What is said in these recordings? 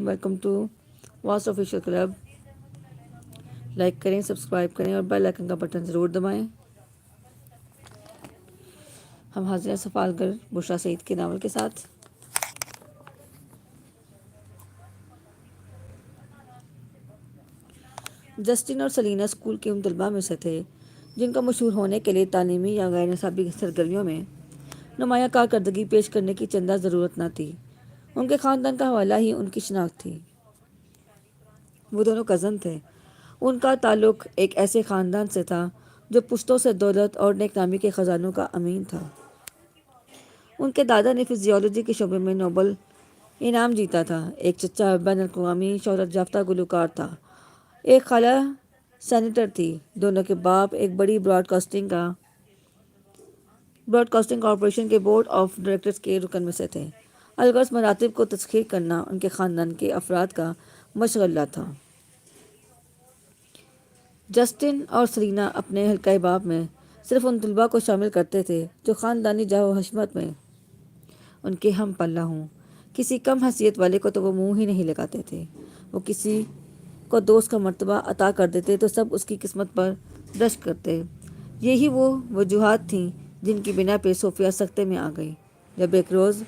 Welcome to واس official club. Like کریں، subscribe کریں اور بیل آئکن کا بٹن ضرور دبائیں. ہم حاضر ہیں سفالگر بشرا سعید کے ناول کے ساتھ. جسٹن اور سلینا اسکول کے ان طلباء میں سے تھے جن کا مشہور ہونے کے لیے تعلیمی یا غیر نصابی سرگرمیوں میں نمایاں کارکردگی پیش کرنے کی چندہ ضرورت نہ تھی. ان کے خاندان کا حوالہ ہی ان کی شناخت تھی. وہ دونوں کزن تھے. ان کا تعلق ایک ایسے خاندان سے تھا جو پشتوں سے دولت اور نیک نامی کے خزانوں کا امین تھا. ان کے دادا نے فزیولوجی کے شعبے میں نوبل انعام جیتا تھا. ایک چچا بین الاقوامی شہرت یافتہ گلوکار تھا. ایک خالہ سینیٹر تھی. دونوں کے باپ ایک بڑی براڈ کاسٹنگ کارپوریشن کے بورڈ آف ڈائریکٹرز کے رکن میں سے تھے. الغرض مراتب کو تسخیر کرنا ان کے خاندان کے افراد کا مشغلہ تھا. جسٹن اور سلینا اپنے حلقۂ باب میں صرف ان طلباء کو شامل کرتے تھے جو خاندانی جاہ و حشمت میں ان کے ہم پلہ ہوں. کسی کم حیثیت والے کو تو وہ منہ ہی نہیں لگاتے تھے. وہ کسی کو دوست کا مرتبہ عطا کر دیتے تو سب اس کی قسمت پر رشک کرتے. یہی وہ وجوہات تھیں جن کی بنا پہ صوفیہ سکتے میں آ گئی جب ایک روز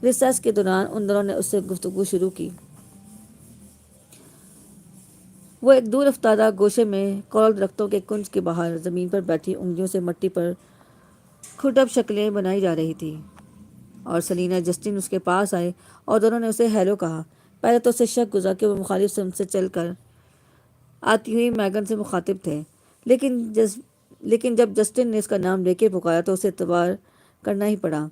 ریسیس کے دوران ان دونوں نے اس سے گفتگو شروع کی. وہ ایک دور افتادہ گوشے میں کورل درختوں کے کنج کے باہر زمین پر بیٹھی انگلیوں سے مٹی پر کھٹب شکلیں بنائی جا رہی تھی اور سلینا جسٹن اس کے پاس آئے اور دونوں نے اسے ہیلو کہا. پہلے تو اسے شک گزرا کہ وہ مخالف سمت سے چل کر آتی ہوئی میگن سے مخاطب تھے، لیکن جب جسٹن نے اس کا نام لے کے پکارا تو اسے اعتبار کرنا ہی پڑا.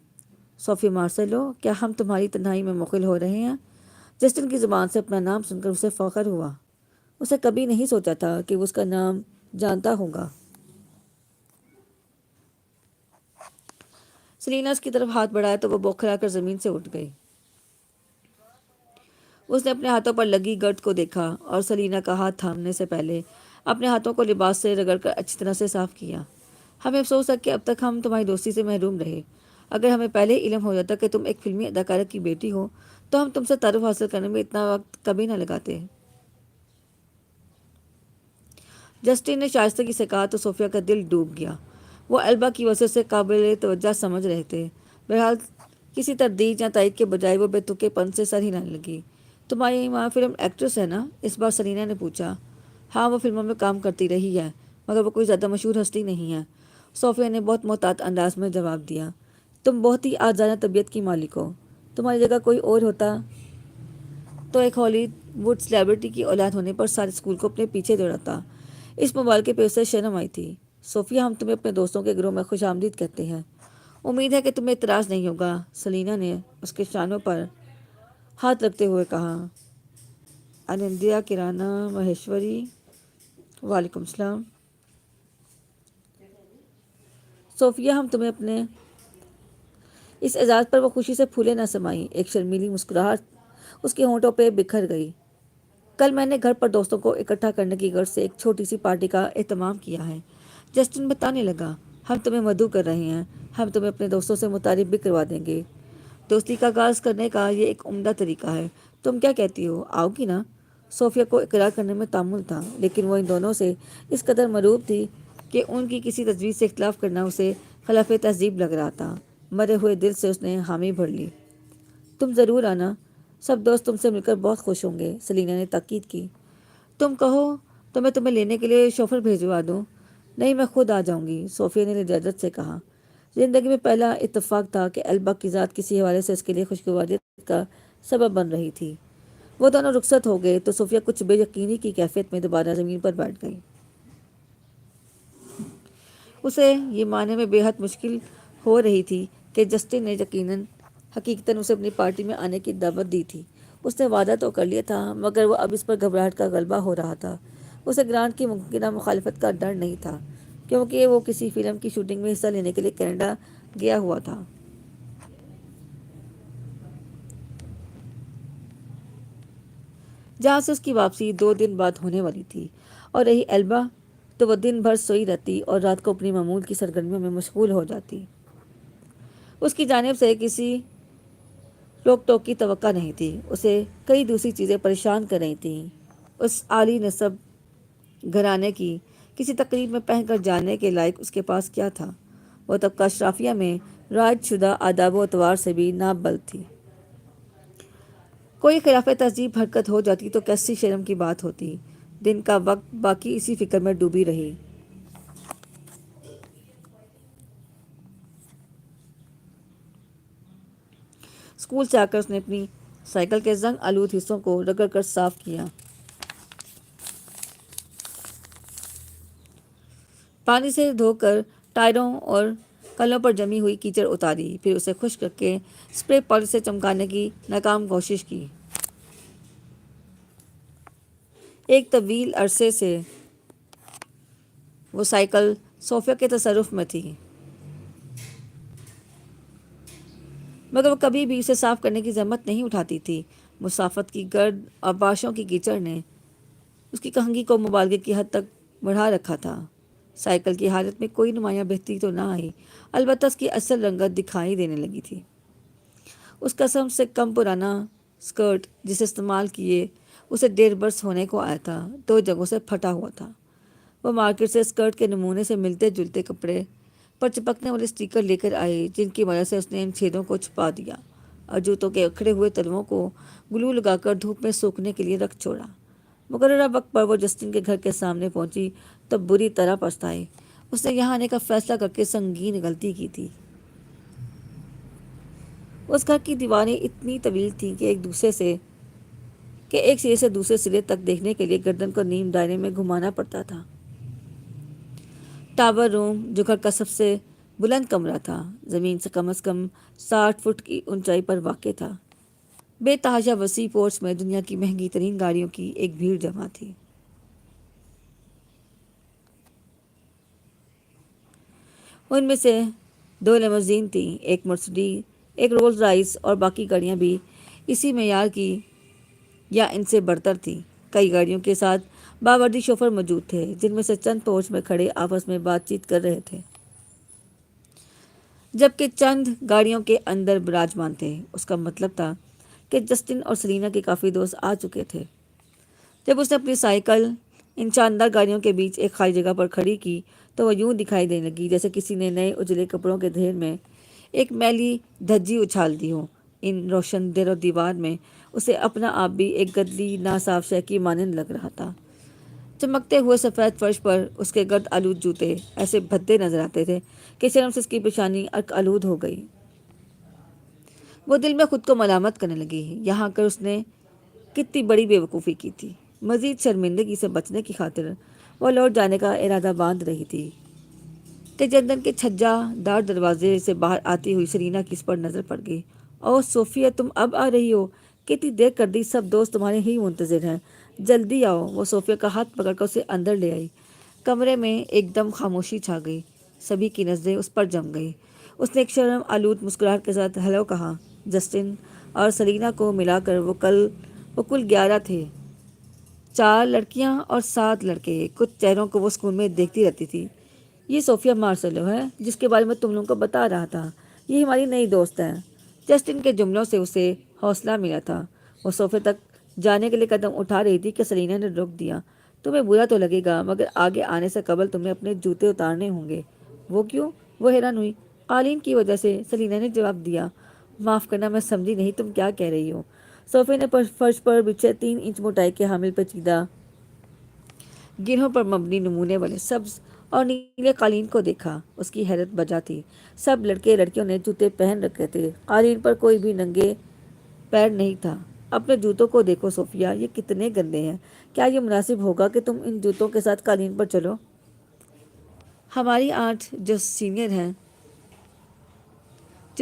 صوفی مارسیلو، کیا ہم تمہاری تنہائی میں مخل ہو رہے ہیں؟ جسٹن کی زبان سے اپنا نام سن کر اسے فخر ہوا. اسے کبھی نہیں سوچا تھا کہ وہ اس کا نام جانتا ہوگا. سلینا اس کی طرف ہاتھ بڑھایا تو وہ بوکھلا کر زمین سے اٹھ گئی. اس نے اپنے ہاتھوں پر لگی گرد کو دیکھا اور سلینا کا ہاتھ تھامنے سے پہلے اپنے ہاتھوں کو لباس سے رگڑ کر اچھی طرح سے صاف کیا. ہمیں افسوس ہے کہ اب تک ہم تمہاری دوستی سے محروم رہے. اگر ہمیں پہلے علم ہو جاتا کہ تم ایک فلمی اداکارہ کی بیٹی ہو تو ہم تم سے تعارف حاصل کرنے میں اتنا وقت کبھی نہ لگاتے. جسٹن نے شائستگی سے کہا تو صوفیہ کا دل ڈوب گیا. وہ البا کی وجہ سے قابل توجہ سمجھ رہے تھے. بہرحال کسی تردید یا تائید کے بجائے وہ بے تکے پن سے سر ہلانے لگی. تمہاری ماں فلم ایکٹریس ہے نا؟ اس بار سلینا نے پوچھا. ہاں، وہ فلموں میں کام کرتی رہی ہے مگر وہ کوئی زیادہ مشہور ہستی نہیں ہے، صوفیہ نے بہت محتاط انداز میں جواب دیا. تم بہت ہی آزادانہ طبیعت کی مالک ہو. تمہاری جگہ کوئی اور ہوتا تو ایک ہالی ووڈ سیلیبریٹی کی اولاد ہونے پر سارے اسکول کو اپنے پیچھے دوڑاتا. اس مبالغے پہ اسے شرم آئی تھی. صوفیہ، ہم تمہیں اپنے دوستوں کے گروہ میں خوش آمدید کہتے ہیں. امید ہے کہ تمہیں اعتراض نہیں ہوگا، سلینا نے اس کے شانوں پر ہاتھ رکھتے ہوئے کہا. انندیا کرانا مہیشوری، وعلیکم السلام. صوفیہ، ہم تمہیں اپنے اس اعزاز پر وہ خوشی سے پھولے نہ سمائیں. ایک شرمیلی مسکراہٹ اس کے ہونٹوں پہ بکھر گئی. کل میں نے گھر پر دوستوں کو اکٹھا کرنے کی غرض سے ایک چھوٹی سی پارٹی کا اہتمام کیا ہے. جسٹن بتانے لگا. ہم تمہیں مدعو کر رہے ہیں. ہم تمہیں اپنے دوستوں سے متعارف بھی کروا دیں گے. دوستی کا آغاز کرنے کا یہ ایک عمدہ طریقہ ہے. تم کیا کہتی ہو، آؤ گی نا؟ صوفیہ کو اقرار کرنے میں تعمل تھا، لیکن وہ ان دونوں سے اس قدر مرعوب تھی کہ ان کی کسی تجویز سے اختلاف کرنا اسے خلاف تہذیب لگ رہا تھا. مرے ہوئے دل سے اس نے حامی بھر لی. تم ضرور آنا، سب دوست تم سے مل کر بہت خوش ہوں گے، سلینا نے تاکید کی. تم کہو تو میں تمہیں لینے کے لیے شوفر بھیجوا دوں. نہیں، میں خود آ جاؤں گی، صوفیہ نے لجاجت سے کہا. زندگی میں پہلا اتفاق تھا کہ البا کی ذات کسی حوالے سے اس کے لیے خوشگواریت کا سبب بن رہی تھی. وہ دونوں رخصت ہو گئے تو صوفیہ کچھ بے یقینی کی کیفیت میں دوبارہ زمین پر بیٹھ گئی. اسے یہ ماننے میں بے حد مشکل ہو رہی تھی کہ جسٹن نے حقیقتاً اسے اپنی پارٹی میں آنے کی دعوت دی تھی. اس نے وعدہ تو کر لیا تھا مگر وہ اب اس پر گھبراہٹ کا غلبہ ہو رہا تھا. اسے گرانٹ کی ممکنہ مخالفت کا ڈر نہیں تھا کیونکہ وہ کسی فلم کی شوٹنگ میں حصہ لینے کے لیے کینیڈا گیا ہوا تھا. جہاں سے اس کی واپسی 2 دن بعد ہونے والی تھی. اور رہی البا تو وہ دن بھر سوئی رہتی اور رات کو اپنی معمول کی سرگرمیوں میں مشغول ہو جاتی. اس کی جانب سے کسی روک ٹوک کی توقع نہیں تھی، اسے کئی دوسری چیزیں پریشان کر رہی تھیں۔ اس عالی نسب گھرانے کی کسی تقریب میں پہن کر جانے کے لائق اس کے پاس کیا تھا؟ وہ طبقہ اشرافیہ میں رائج شدہ آداب و اطوار سے بھی نابلد تھی۔ کوئی خلاف تہذیب حرکت ہو جاتی تو کیسی شرم کی بات ہوتی۔ دن کا وقت باقی اسی فکر میں ڈوبی رہی۔ اسکول سے آ کر اس نے اپنی سائیکل کے زنگ آلود حصوں کو رگڑ کر صاف کیا، پانی سے دھو کر ٹائروں اور کلوں پر جمی ہوئی کیچڑ اتاری، پھر اسے خشک کر کے اسپرے پالش سے چمکانے کی ناکام کوشش کی۔ ایک طویل عرصے سے وہ سائیکل صوفیہ کے تصرف میں تھی، مگر وہ کبھی بھی اسے صاف کرنے کی زحمت نہیں اٹھاتی تھی۔ مسافت کی گرد اور باشوں کی کیچڑ نے اس کی کہنگی کو مبالغے کی حد تک بڑھا رکھا تھا۔ سائیکل کی حالت میں کوئی نمایاں بہتری تو نہ آئی، البتہ اس کی اصل رنگت دکھائی دینے لگی تھی۔ اس قسم سے کم پرانا اسکرٹ جسے استعمال کیے اسے 1.5 برس ہونے کو آیا تھا، 2 جگہوں سے پھٹا ہوا تھا۔ وہ مارکیٹ سے اسکرٹ کے نمونے سے ملتے جلتے کپڑے پر چپکنے والے اسٹیکر لے کر آئی، جن کی مدد سے اس نے ان چھیدوں کو چھپا دیا اور جوتوں کے اکھڑے ہوئے تلووں کو گلو لگا کر دھوپ میں سوکھنے کے لیے رکھ چھوڑا۔ مقررہ وقت پر وہ جسٹن کے گھر کے سامنے پہنچی تو بری طرح پچھتائی۔ اس نے یہاں آنے کا فیصلہ کر کے سنگین غلطی کی تھی۔ اس گھر کی دیواریں اتنی طویل تھیں کہ ایک سرے سے دوسرے سرے تک دیکھنے کے لیے گردن کو نیم دائرے میں گھمانا پڑتا تھا۔ ٹاور روم، جو گھر کا سب سے بلند کمرہ تھا، زمین سے کم از کم 60 فٹ کی اونچائی پر واقع تھا۔ بے تحاشا وسیع پورچ میں دنیا کی مہنگی ترین گاڑیوں کی ایک بھیڑ جمع تھی۔ ان میں سے 2 لیموزین تھیں، ایک مرسڈیز، ایک رولز رائس، اور باقی گاڑیاں بھی اسی معیار کی یا ان سے برتر تھیں۔ کئی گاڑیوں کے ساتھ باوردی شوفر موجود تھے، جن میں سے چند پورچ میں کھڑے آپس میں بات چیت کر رہے تھے، جبکہ چند گاڑیوں کے اندر براجمان تھے۔ اس کا مطلب تھا کہ جسٹن اور سلینا کے کافی دوست آ چکے تھے۔ جب اس نے اپنی سائیکل ان شاندار گاڑیوں کے بیچ ایک خالی جگہ پر کھڑی کی تو وہ یوں دکھائی دینے لگی جیسے کسی نے نئے اجلے کپڑوں کے ڈھیر میں ایک میلی دھجی اچھال دی ہو۔ ان روشن در و دیوار میں اسے اپنا آپ بھی ایک گدلی ناصاف شے کی مانند لگ رہا تھا۔ چمکتے ہوئے سفید فرش پر اس کے گرد آلود جوتے ایسے بھدے نظر آتے تھے کہ شرم سے اس کی پیشانی ارک آلود ہو گئی۔ وہ دل میں خود کو ملامت کرنے لگی، یہاں کر اس نے کتنی بڑی بے وقوفی کی تھی۔ مزید شرمندگی سے بچنے کی خاطر وہ لوٹ جانے کا ارادہ باندھ رہی تھی کہ جردن کے چھجا دار دروازے سے باہر آتی ہوئی سلینا کی اس پر نظر پڑ گئی۔ اوہ صوفیہ، تم اب آ رہی ہو؟ کتنی دیر کر دی، سب دوست تمہارے ہی منتظر ہیں، جلدی آؤ۔ وہ صوفیہ کا ہاتھ پکڑ کر اسے اندر لے آئی۔ کمرے میں ایک دم خاموشی چھا گئی، سبھی کی نظریں اس پر جم گئی۔ اس نے ایک شرم آلود مسکراہٹ کے ساتھ ہیلو کہا۔ جسٹن اور سلینا کو ملا کر وہ کل 11 تھے، 4 لڑکیاں اور 7 لڑکے۔ کچھ چہروں کو وہ اسکول میں دیکھتی رہتی تھی۔ یہ صوفیہ مارسلو ہے جس کے بارے میں تم لوگوں کو بتا رہا تھا، یہ ہماری نئی دوست ہے۔ جسٹن کے جملوں سے اسے حوصلہ ملا تھا۔ وہ صوفے تک جانے کے لیے قدم اٹھا رہی تھی کہ سلینا نے روک دیا۔ تمہیں برا تو لگے گا، مگر آگے آنے سے قبل تمہیں اپنے جوتے اتارنے ہوں گے۔ وہ کیوں؟ وہ حیران ہوئی۔ قالین کی وجہ سے، سلینا نے جواب دیا۔ معاف کرنا، میں سمجھی نہیں تم کیا کہہ رہی ہو۔ صوفے نے فرش پر بچھے 3 انچ موٹائی کے حامل پیچیدہ گرہوں پر مبنی نمونے والے سبز اور نیلے قالین کو دیکھا۔ اس کی حیرت بجا تھی۔ سب لڑکے لڑکیوں نے جوتے پہن رکھے تھے، قالین پر کوئی بھی ننگے پیر نہیں تھا۔ اپنے جوتوں کو دیکھو صوفیہ، یہ کتنے گندے ہیں۔ کیا یہ مناسب ہوگا کہ تم ان جوتوں کے ساتھ قالین پر چلو؟ ہماری آنٹ جو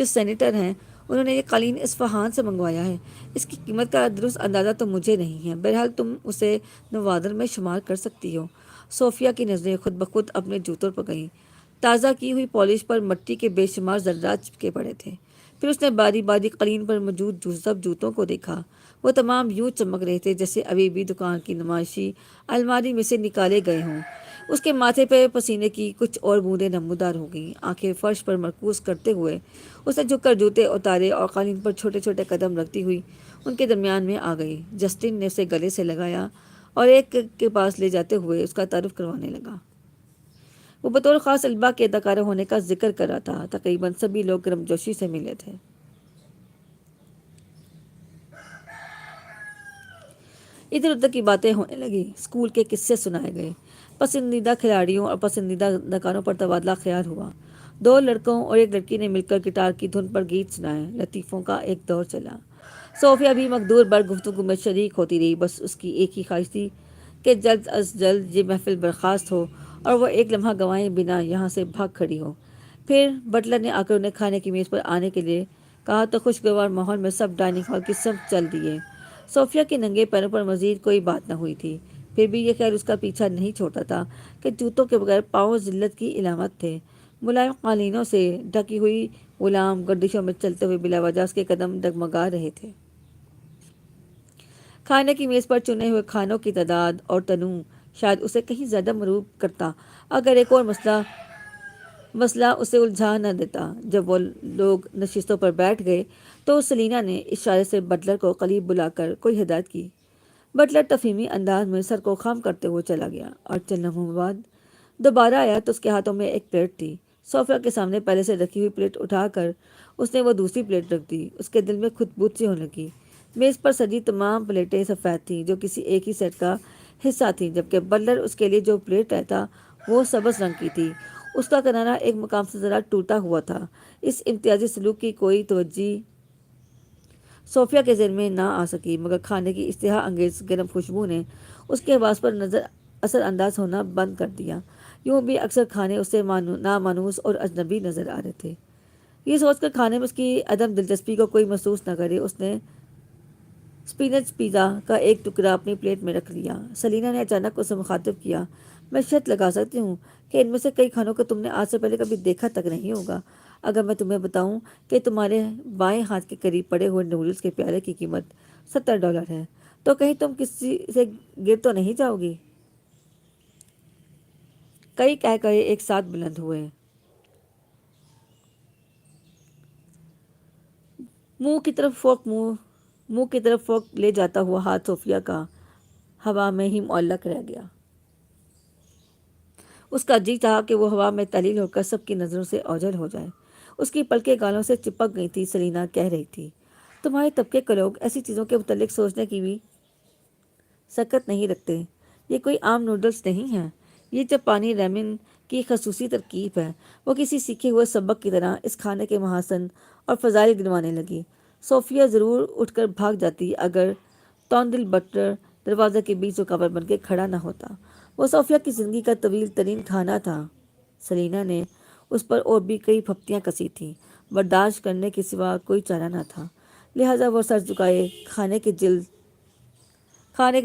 سینیٹر ہیں، انہوں نے یہ قالین اصفہان سے منگوایا ہے۔ اس کی قیمت کا درست اندازہ تو مجھے نہیں ہے، بہرحال تم اسے نوادر میں شمار کر سکتی ہو۔ صوفیہ کی نظریں خود بخود اپنے جوتوں پر گئیں۔ تازہ کی ہوئی پالش پر مٹی کے بے شمار ذرات چپکے پڑے تھے۔ پھر اس نے باری باری قالین پر موجود سب جوتوں کو دیکھا۔ وہ تمام یوں چمک رہے تھے جیسے ابھی بھی دکان کی نمائشی الماری میں سے نکالے گئے ہوں۔ اس کے ماتھے پہ پسینے کی کچھ اور بوندیں نمودار ہو گئیں۔ آنکھیں فرش پر مرکوز کرتے ہوئے اس نے جھک کر جوتے اتارے اور قالین پر چھوٹے چھوٹے قدم رکھتی ہوئی ان کے درمیان میں آ گئی۔ جسٹن نے اسے گلے سے لگایا اور ایک کے پاس لے جاتے ہوئے اس کا تعارف کروانے لگا۔ وہ بطور خاص البا کے اداکارہ ہونے کا ذکر کر رہا تھا۔ تقریباً سبھی لوگ گرم جوشی سے ملے تھے۔ ادھر ادھر کی باتیں ہونے لگی، اسکول کے قصے سنائے گئے، پسندیدہ کھلاڑیوں اور پسندیدہ اداکاروں پر تبادلہ خیال ہوا۔ دو لڑکوں اور ایک لڑکی نے مل کر گٹار کی دھن پر گیت سنائے۔ لطیفوں کا ایک دور چلا۔ صوفیہ بھی مقدور بر گفتگو میں شریک ہوتی رہی۔ بس اس کی ایک ہی خواہش تھی کہ جلد از جلد یہ محفل برخاست ہو اور وہ ایک لمحہ گنوائے بنا یہاں سے بھاگ کھڑی ہو۔ پھر بٹلر نے آ کر انہیں کھانے کی میز پر آنے کے لیے کہا تو خوشگوار ماحول میں سب ڈائننگ ہال کی سمت چل دیے۔ صوفیہ کے ننگے پیروں پر مزید کوئی بات نہ ہوئی تھی، پھر بھی یہ خیال اس کا پیچھا نہیں چھوڑتا تھا کہ جوتوں کے بغیر پاؤں ذلت کی علامت تھے۔ ملائم قالینوں سے ڈھکی ہوئی غلام گردشوں میں چلتے ہوئے بلا وجہ اس کے قدم ڈگمگا رہے تھے۔ کھانے کی میز پر چنے ہوئے کھانوں کی تعداد اور تنوع شاید اسے کہیں زیادہ مرعوب کرتا اگر ایک اور مسئلہ اسے الجھا نہ دیتا۔ جب وہ لوگ نشستوں پر بیٹھ گئے تو سلینا نے اشارے سے بٹلر کو قریب بلا کر کوئی ہدایت کی۔ بٹلر تفہیمی انداز میں سر کو خم کرتے ہوئے چلا گیا اور چند لمحوں بعد دوبارہ آیا تو اس کے ہاتھوں میں ایک پلیٹ تھی۔ صوفیہ کے سامنے پہلے سے رکھی ہوئی پلیٹ اٹھا کر اس نے وہ دوسری پلیٹ رکھ دی۔ اس کے دل میں خود بوجھ سی ہونے لگی۔ میز پر سجی تمام پلیٹیں سفید تھیں جو کسی ایک ہی سیٹ کا حصہ تھیں، جبکہ بٹلر اس کے لیے جو پلیٹ لایا تھا وہ سبز رنگ کی تھی۔ اس کا کنارہ ایک مقام سے ذرا ٹوٹا ہوا تھا۔ اس امتیازی سلوک کی کوئی توجہ صوفیہ کے ذہن میں نہ آ سکی، مگر کھانے کی اشتہا انگیز گرم خوشبو نے اس کے حواس پر اثر انداز ہونا بند کر دیا۔ یوں بھی اکثر کھانے اسے نامانوس اور اجنبی نظر آ رہے تھے۔ یہ سوچ کر کھانے میں اس کی عدم دلچسپی کو کوئی محسوس نہ کرے اس نے اسپینچ پیزا کا ایک ٹکڑا اپنی پلیٹ میں رکھ لیا۔ سلینا نے اچانک اسے مخاطب کیا، میں شرط لگا سکتی ہوں کہ ان میں سے کئی کھانوں کو تم نے آج سے پہلے کبھی دیکھا تک نہیں ہوگا۔ اگر میں تمہیں بتاؤں کہ تمہارے بائیں ہاتھ کے قریب پڑے ہوئے نوڈلز کے پیالے کی قیمت $70 ہے تو کہیں تم کسی سے گر تو نہیں جاؤ گی؟ کئی کہہ کہے ایک ساتھ بلند ہوئے۔ منہ کی طرف فوق لے جاتا ہوا ہاتھ صوفیہ کا ہوا میں ہی معلق رہ گیا۔ اس کا جی چاہا کہ وہ ہوا میں تحلیل ہو کر سب کی نظروں سے اوجھل ہو جائے۔ اس کی پلکیں گالوں سے چپک گئی تھی۔ سلینا کہہ رہی تھی، تمہارے طبقے کے لوگ ایسی چیزوں کے متعلق سوچنے کی بھی سکت نہیں رکھتے۔ یہ کوئی عام نوڈلز نہیں ہیں، یہ جاپانی ریمن کی خصوصی ترکیب ہے۔ وہ کسی سیکھے ہوئے سبق کی طرح اس کھانے کے محاسن اور فضائل گنوانے لگی۔ صوفیہ ضرور اٹھ کر بھاگ جاتی اگر توندل بٹلر دروازے کے بیچ رکاوٹ بن کے کھڑا نہ ہوتا۔ وہ صوفیہ کی زندگی کا طویل ترین کھانا تھا۔ سلینا نے اس پر اور بھی کئی پھپتیاں کسی تھیں، برداشت کرنے کے سوا کوئی چارہ نہ تھا، لہٰذا وہ سر جھکائے کھانے کے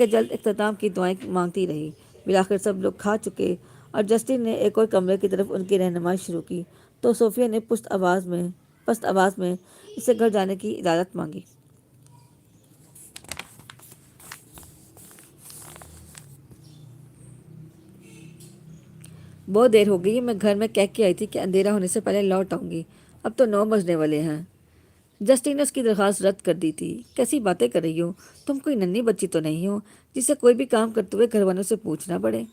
جلد اختتام کی دعائیں مانگتی رہی۔ بالآخر سب لوگ کھا چکے اور جسٹن نے ایک اور کمرے کی طرف ان کی رہنمائی شروع کی تو صوفیہ نے پست آواز میں اس سے گھر جانے کی اجازت مانگی۔ بہت دیر ہو گئی، میں گھر میں کہہ کے آئی تھی کہ اندھیرا ہونے سے پہلے لوٹ آؤں گی، اب تو 9 بجنے والے ہیں۔ جسٹن نے اس کی درخواست رد کر دی تھی۔ کیسی باتیں کر رہی ہو؟ تم کوئی ننھی بچی تو نہیں ہو جسے کوئی بھی کام کرتے ہوئے گھر والوں سے پوچھنا پڑے۔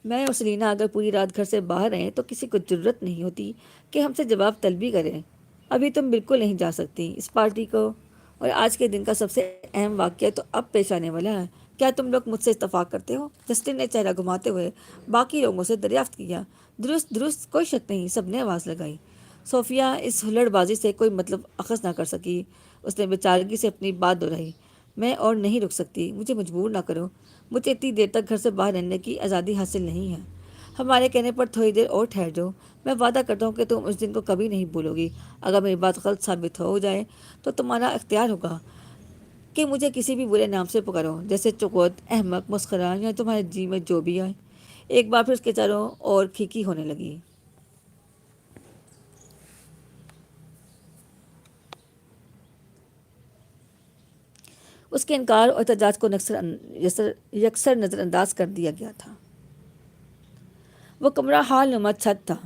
میں اور سلینا اگر پوری رات گھر سے باہر رہیں تو کسی کو جرت نہیں ہوتی کہ ہم سے جواب طلبی کرے۔ ابھی تم بالکل نہیں جا سکتی۔ اس پارٹی کو اور آج کے دن کا سب سے اہم واقعہ تو اب پیش آنے والا ہے۔ کیا تم لوگ مجھ سے اتفاق کرتے ہو؟ جسٹن نے چہرہ گھماتے ہوئے باقی لوگوں سے دریافت کیا۔ درست، کوئی شک نہیں، سب نے آواز لگائی۔ صوفیہ اس ہلڑ بازی سے کوئی مطلب اخذ نہ کر سکی۔ اس نے بیچارگی سے اپنی بات دہرائی، میں اور نہیں رک سکتی، مجھے مجبور نہ کرو۔ مجھے اتنی دیر تک گھر سے باہر رہنے کی آزادی حاصل نہیں ہے۔ ہمارے کہنے پر تھوڑی دیر اور ٹھہر جاؤ۔ میں وعدہ کرتا ہوں کہ تم اس دن کو کبھی نہیں بھولو گی۔ اگر میری بات غلط ثابت ہو جائے تو تمہارا اختیار ہوگا کہ مجھے کسی بھی برے نام سے پکارو، جیسے چکوت، احمق، مسخرہ یا تمہارے جی میں جو بھی آئے۔ ایک بار پھر اس کے چاروں اور کھیکی ہونے لگی۔ اس کے انکار اور احتجاج کو یکسر نظر انداز کر دیا گیا تھا۔ وہ کمرہ ہال نما چھت تھا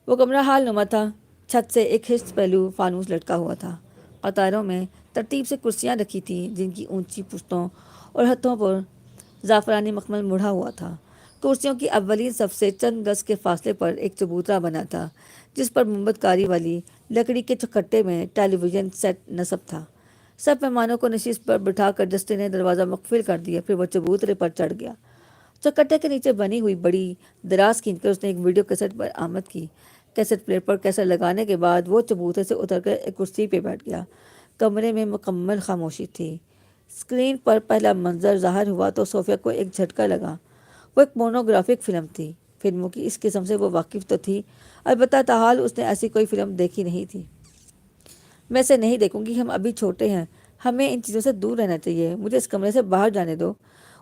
وہ کمرہ ہال نما تھا چھت سے ایک ہست پہلو فانوس لٹکا ہوا تھا۔ قطاروں میں ترتیب سے کرسیاں رکھی تھیں جن کی اونچی پشتوں اور ہتھوں پر زعفرانی مخمل مڑھا ہوا تھا۔ کرسیوں کی اولین صف سے چند گز کے فاصلے پر ایک چبوترا بنا تھا جس پر منبت کاری والی لکڑی کے چکھٹے میں ٹیلی ویژن سیٹ نصب تھا۔ سب مہمانوں کو نشست پر بٹھا کر جسٹن نے دروازہ مقفل کر دیا، پھر وہ چبوترے پر چڑھ گیا۔ چکھٹے کے نیچے بنی ہوئی بڑی دراز کھینچ کر اس نے ایک ویڈیو کیسٹ پر آمد کی۔ کیسٹ پلیئر پر کیسٹ لگانے کے بعد وہ چبوترے سے اتر کر ایک کرسی پہ بیٹھ گیا۔ کمرے میں مکمل خاموشی تھی۔ اسکرین پر پہلا منظر ظاہر ہوا تو صوفیہ کو ایک جھٹکا لگا۔ وہ ایک پورنوگرافک فلم تھی۔ فلموں کی اس قسم سے وہ واقف تو تھی، البتہ تاحال اس نے ایسی کوئی فلم دیکھی نہیں تھی۔ میں اسے نہیں دیکھوں گی، ہم ابھی چھوٹے ہیں، ہمیں ان چیزوں سے دور رہنا چاہیے، مجھے اس کمرے سے باہر جانے دو۔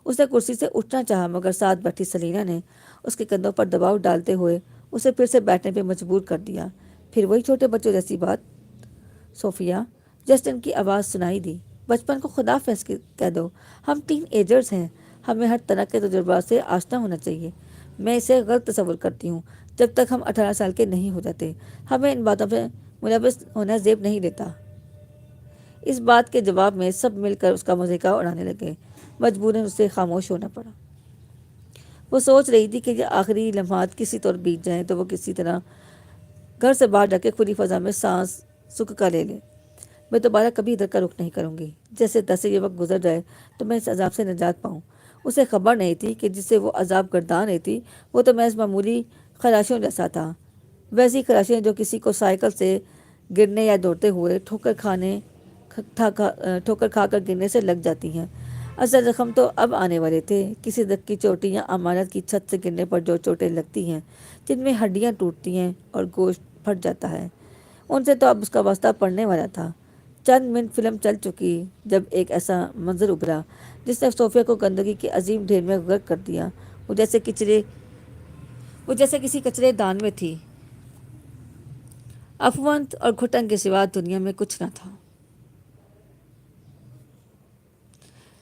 اس نے کرسی سے اٹھنا چاہا مگر ساتھ بیٹھی سلینا نے اس کے کندھوں پر دباؤ ڈالتے ہوئے اسے پھر سے بیٹھنے پہ مجبور کر دیا۔ پھر وہی چھوٹے بچوں جیسی بات۔ صوفیہ، جسٹن کی آواز سنائی دی، بچپن کو خدا حافظ کہہ دو، ہم ٹین ایجرز ہیں، ہمیں ہر طرح کے تجربات سے آشنا ہونا چاہیے۔ میں اسے غلط تصور کرتی ہوں جب تک ہم 18 سال کے نہیں ہو جاتے، ہمیں ان باتوں پہ ملوث ہونا زیب نہیں دیتا۔ اس بات کے جواب میں سب مل کر اس کا مذاق اڑانے لگے۔ مجبوراً اسے خاموش ہونا پڑا۔ وہ سوچ رہی تھی کہ یہ آخری لمحات کسی طور بیت جائیں تو وہ کسی طرح گھر سے باہر جا کے کھلی فضا میں سانس سکھ کا لے لے۔ میں دوبارہ کبھی ادھر کا رخ نہیں کروں گی، جیسے تیسے یہ وقت گزر جائے تو میں اس عذاب سے نجات پاؤں۔ اسے خبر نہیں تھی کہ جس سے وہ عذاب گردان رہی تھی وہ تو محض معمولی خراشیوں جیسا تھا، ویسی خراشیاں جو کسی کو سائیکل سے گرنے یا دوڑتے ہوئے ٹھوکر کھا کر گرنے سے لگ جاتی ہیں۔ اصل زخم تو اب آنے والے تھے، کسی درخت کی چوٹی یا عمارت کی چھت سے گرنے پر جو چوٹیں لگتی ہیں، جن میں ہڈیاں ٹوٹتی ہیں اور گوشت پھٹ جاتا ہے، ان سے تو اب اس کا واسطہ پڑنے والا تھا۔ چند منٹ فلم چل چکی جب ایک ایسا منظر ابھرا جس نے صوفیہ کو گندگی کے عظیم ڈھیر میں غرق کر دیا۔ وہ جیسے کسی کچرے دان میں تھی۔ افونت اور گھٹن کے سوا دنیا میں کچھ نہ تھا۔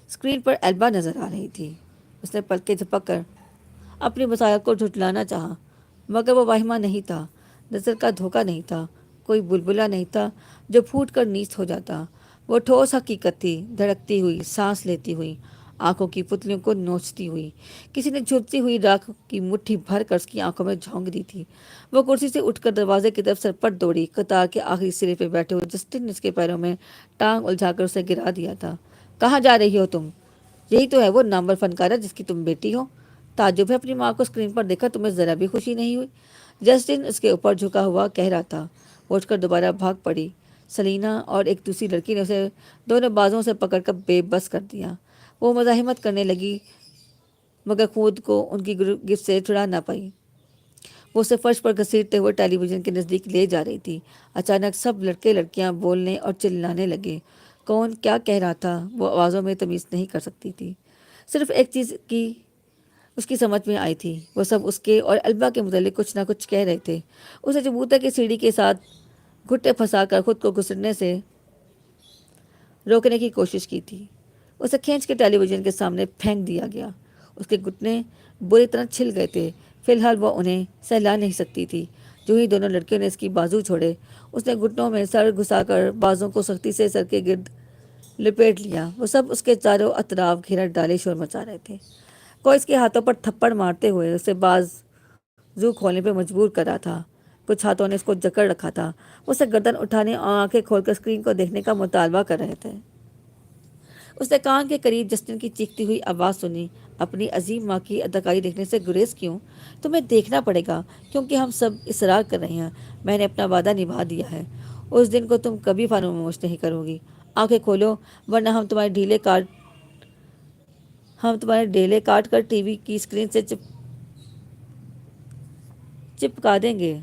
اسکرین پر ایلبا نظر آ رہی تھی۔ اس نے پلکیں جھپک کر اپنی مساحت کو جھٹلانا چاہا مگر وہ واہمہ نہیں تھا، نظر کا دھوکہ نہیں تھا، کوئی بلبلا نہیں تھا جو پھوٹ کر نیست ہو جاتا۔ وہ ٹھوس حقیقت تھی، دھڑکتی ہوئی، سانس لیتی ہوئی، آنکھوں کی پتلیوں کو نوچتی ہوئی۔ کسی نے جھلتی ہوئی راکھ کی مٹھی بھر کر اس کی آنکھوں میں جھونک دی تھی۔ وہ کرسی سے اٹھ کر دروازے کی طرف سرپٹ دوڑی۔ قطار کے آخری سرے پہ بیٹھے ہوئے جسٹن نے اس کے پیروں میں ٹانگ الجھا کر اسے گرا دیا تھا۔ کہاں جا رہی ہو تم؟ یہی تو ہے وہ نامور فنکارہ جس کی تم بیٹی ہو۔ تعجب ہے اپنی ماں کو اسکرین پر دیکھا تمہیں ذرا بھی خوشی نہیں ہوئی؟ جسٹن اس کے اوپر جھکا ہوا کہہ رہا تھا۔ وہ اٹھ کر دوبارہ بھاگ پڑی۔ سلینا اور ایک دوسری لڑکی نے اسے دونوں بازوں سے پکڑ کر بے بس کر دیا۔ وہ مزاحمت کرنے لگی مگر خود کو ان کی گرفت سے چھڑا نہ پائی۔ وہ اسے فرش پر گھسیٹتے ہوئے ٹیلی ویژن کے نزدیک لے جا رہی تھی۔ اچانک سب لڑکے لڑکیاں بولنے اور چلانے لگے۔ کون کیا کہہ رہا تھا وہ آوازوں میں تمیز نہیں کر سکتی تھی۔ صرف ایک چیز کی اس کی سمجھ میں آئی تھی، وہ سب اس کے اور البا کے متعلق کچھ نہ کچھ کہہ رہے تھے۔ اسے چبوترے کی سیڑھی کے ساتھ گھٹے پھنسا کر خود کو گھسنے سے روکنے کی کوشش کی تھی۔ اسے کھینچ کے ٹیلی ویژن کے سامنے پھینک دیا گیا۔ اس کے گھٹنے بری طرح چھل گئے تھے، فی الحال وہ انہیں سہلا نہیں سکتی تھی۔ جو ہی دونوں لڑکیوں نے اس کی بازو چھوڑے، اس نے گھٹنوں میں سر گھسا کر بازوں کو سختی سے سر کے گرد لپیٹ لیا۔ وہ سب اس کے چاروں اطراف گھیرا ڈالے شور مچا رہے تھے۔ کوئی اس کے ہاتھوں پر تھپڑ مارتے ہوئے اسے بازو کھولنے پہ مجبور کر رہا تھا، کچھ ہاتھوں نے اس کو جکڑ رکھا تھا۔ اسے گردن اٹھانے اور آنکھیں کھول کر اسکرین کو دیکھنے کا مطالبہ کر رہے تھے۔ اس نے کان کے قریب جسٹن کی چیختی ہوئی آواز سنی، اپنی عظیم ماں کی اداکاری دیکھنے سے گریز کیوں؟ تمہیں دیکھنا پڑے گا کیونکہ ہم سب اصرار کر رہے ہیں، میں نے اپنا وعدہ نبھا دیا ہے، اس دن کو تم کبھی فراموش نہیں کرو گی۔ آنکھیں کھولو ورنہ ہم تمہارے ڈھیلے کاٹ کر ٹی وی کی اسکرین سے چپکا دیں گے۔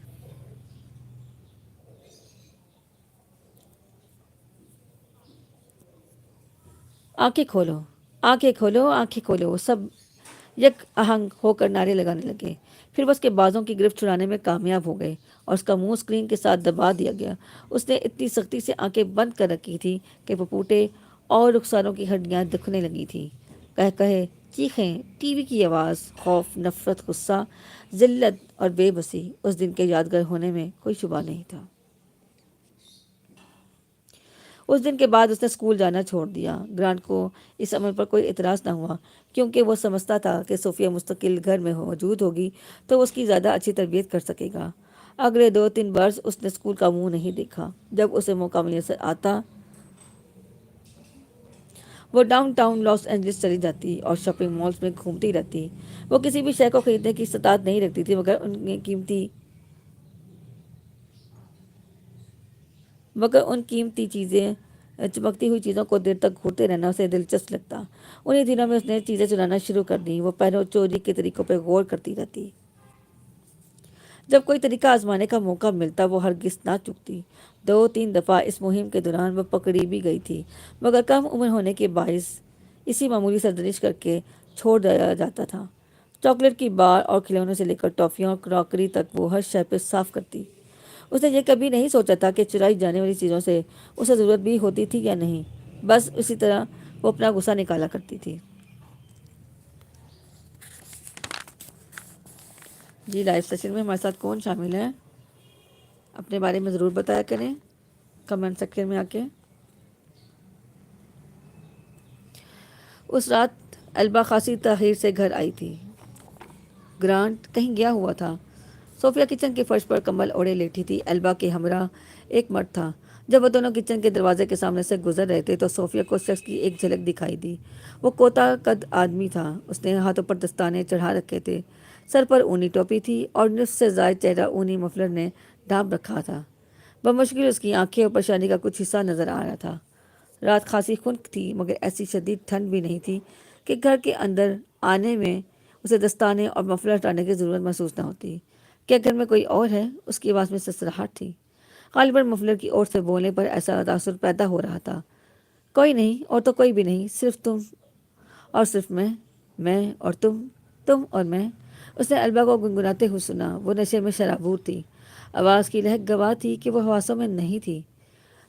آنکھیں کھولو، آنکھیں کھولو، آنکھیں کھولو۔ سب یک آہنگ ہو کر نعرے لگانے لگے۔ پھر وہ اس کے بازوں کی گرفت چھڑانے میں کامیاب ہو گئے اور اس کا منہ اسکرین کے ساتھ دبا دیا گیا۔ اس نے اتنی سختی سے آنکھیں بند کر رکھی تھی کہ پپوٹے اور رخساروں کی ہڈیاں دکھنے لگی تھیں۔ کہے چیخیں، ٹی وی کی آواز، خوف، نفرت، غصہ، ذلت اور بے بسی اس دن کے یادگار ہونے میں کوئی شبہ نہیں تھا۔ اس دن کے بعد اس نے اسکول جانا چھوڑ دیا۔ گرانٹ کو اس عمل پر کوئی اعتراض نہ ہوا، کیونکہ وہ سمجھتا تھا کہ صوفیہ مستقل گھر میں موجود ہوگی تو وہ اس کی زیادہ اچھی تربیت کر سکے گا۔ اگلے 2-3 برس اس نے اسکول کا منہ نہیں دیکھا۔ جب اسے موقع میسر آتا وہ ڈاؤن ٹاؤن لاس اینجلس چلی جاتی اور شاپنگ مالز میں گھومتی رہتی۔ وہ کسی بھی شے کو خریدنے کی استطاعت نہیں رکھتی تھی، مگر ان قیمتی چیزیں چمکتی ہوئی چیزوں کو دیر تک گھورتے رہنا اسے دلچسپ لگتا۔ انہی دنوں میں اس نے چیزیں چرانا شروع کر دیں۔ وہ پہلو چوری کے طریقوں پہ غور کرتی رہتی۔ جب کوئی طریقہ آزمانے کا موقع ملتا وہ ہرگز نہ چکتی۔ 2-3 دفعہ اس مہم کے دوران وہ پکڑی بھی گئی تھی، مگر کم عمر ہونے کے باعث اسی معمولی سرزنش کر کے چھوڑ دیا جاتا تھا۔ چاکلیٹ کی بار اور کھلونے سے لے کر ٹافیوں اور کراکری تک وہ ہر شے پہ صاف کرتی۔ اس نے یہ کبھی نہیں سوچا تھا کہ چرائی جانے والی چیزوں سے اسے ضرورت بھی ہوتی تھی یا نہیں، بس اسی طرح وہ اپنا غصہ نکالا کرتی تھی۔ جی، لائیو سیشن میں ہمارے ساتھ کون شامل ہے؟ اپنے بارے میں ضرور بتایا کریں کمنٹ سیکشن میں آ کے۔ اس رات البا خاصی تاخیر سے گھر آئی تھی۔ گرانٹ کہیں گیا ہوا تھا۔ صوفیہ کچن کے فرش پر کمبل اوڑھے لیٹی تھی۔ البا کے ہمراہ ایک مرد تھا۔ جب وہ دونوں کچن کے دروازے کے سامنے سے گزر رہے تھے تو صوفیہ کو شخص کی ایک جھلک دکھائی دی۔ وہ کوتا قد آدمی تھا۔ اس نے ہاتھوں پر دستانے چڑھا رکھے تھے، سر پر اونی ٹوپی تھی اور نصف سے زائد چہرہ اونی مفلر نے ڈھانپ رکھا تھا۔ بمشکل اس کی آنکھیں اور پریشانی کا کچھ حصہ نظر آ رہا تھا۔ رات خاصی خنک تھی، مگر ایسی شدید ٹھنڈ بھی نہیں تھی کہ گھر کے اندر آنے میں اسے دستانے اور مفلر ہٹانے کی ضرورت محسوس نہ ہوتی۔ کیا گھر میں کوئی اور ہے؟ اس کی آواز میں سسراہٹ تھی۔ غالباً مفلر کی اور سے بولنے پر ایسا تاثر پیدا ہو رہا تھا۔ کوئی نہیں، اور تو کوئی بھی نہیں، صرف تم اور صرف میں اور تم اور میں۔ اس نے البا کو گنگناتے ہوئے سنا۔ وہ نشے میں شرابور تھی۔ آواز کی لہک گواہ تھی کہ وہ حواسوں میں نہیں تھی۔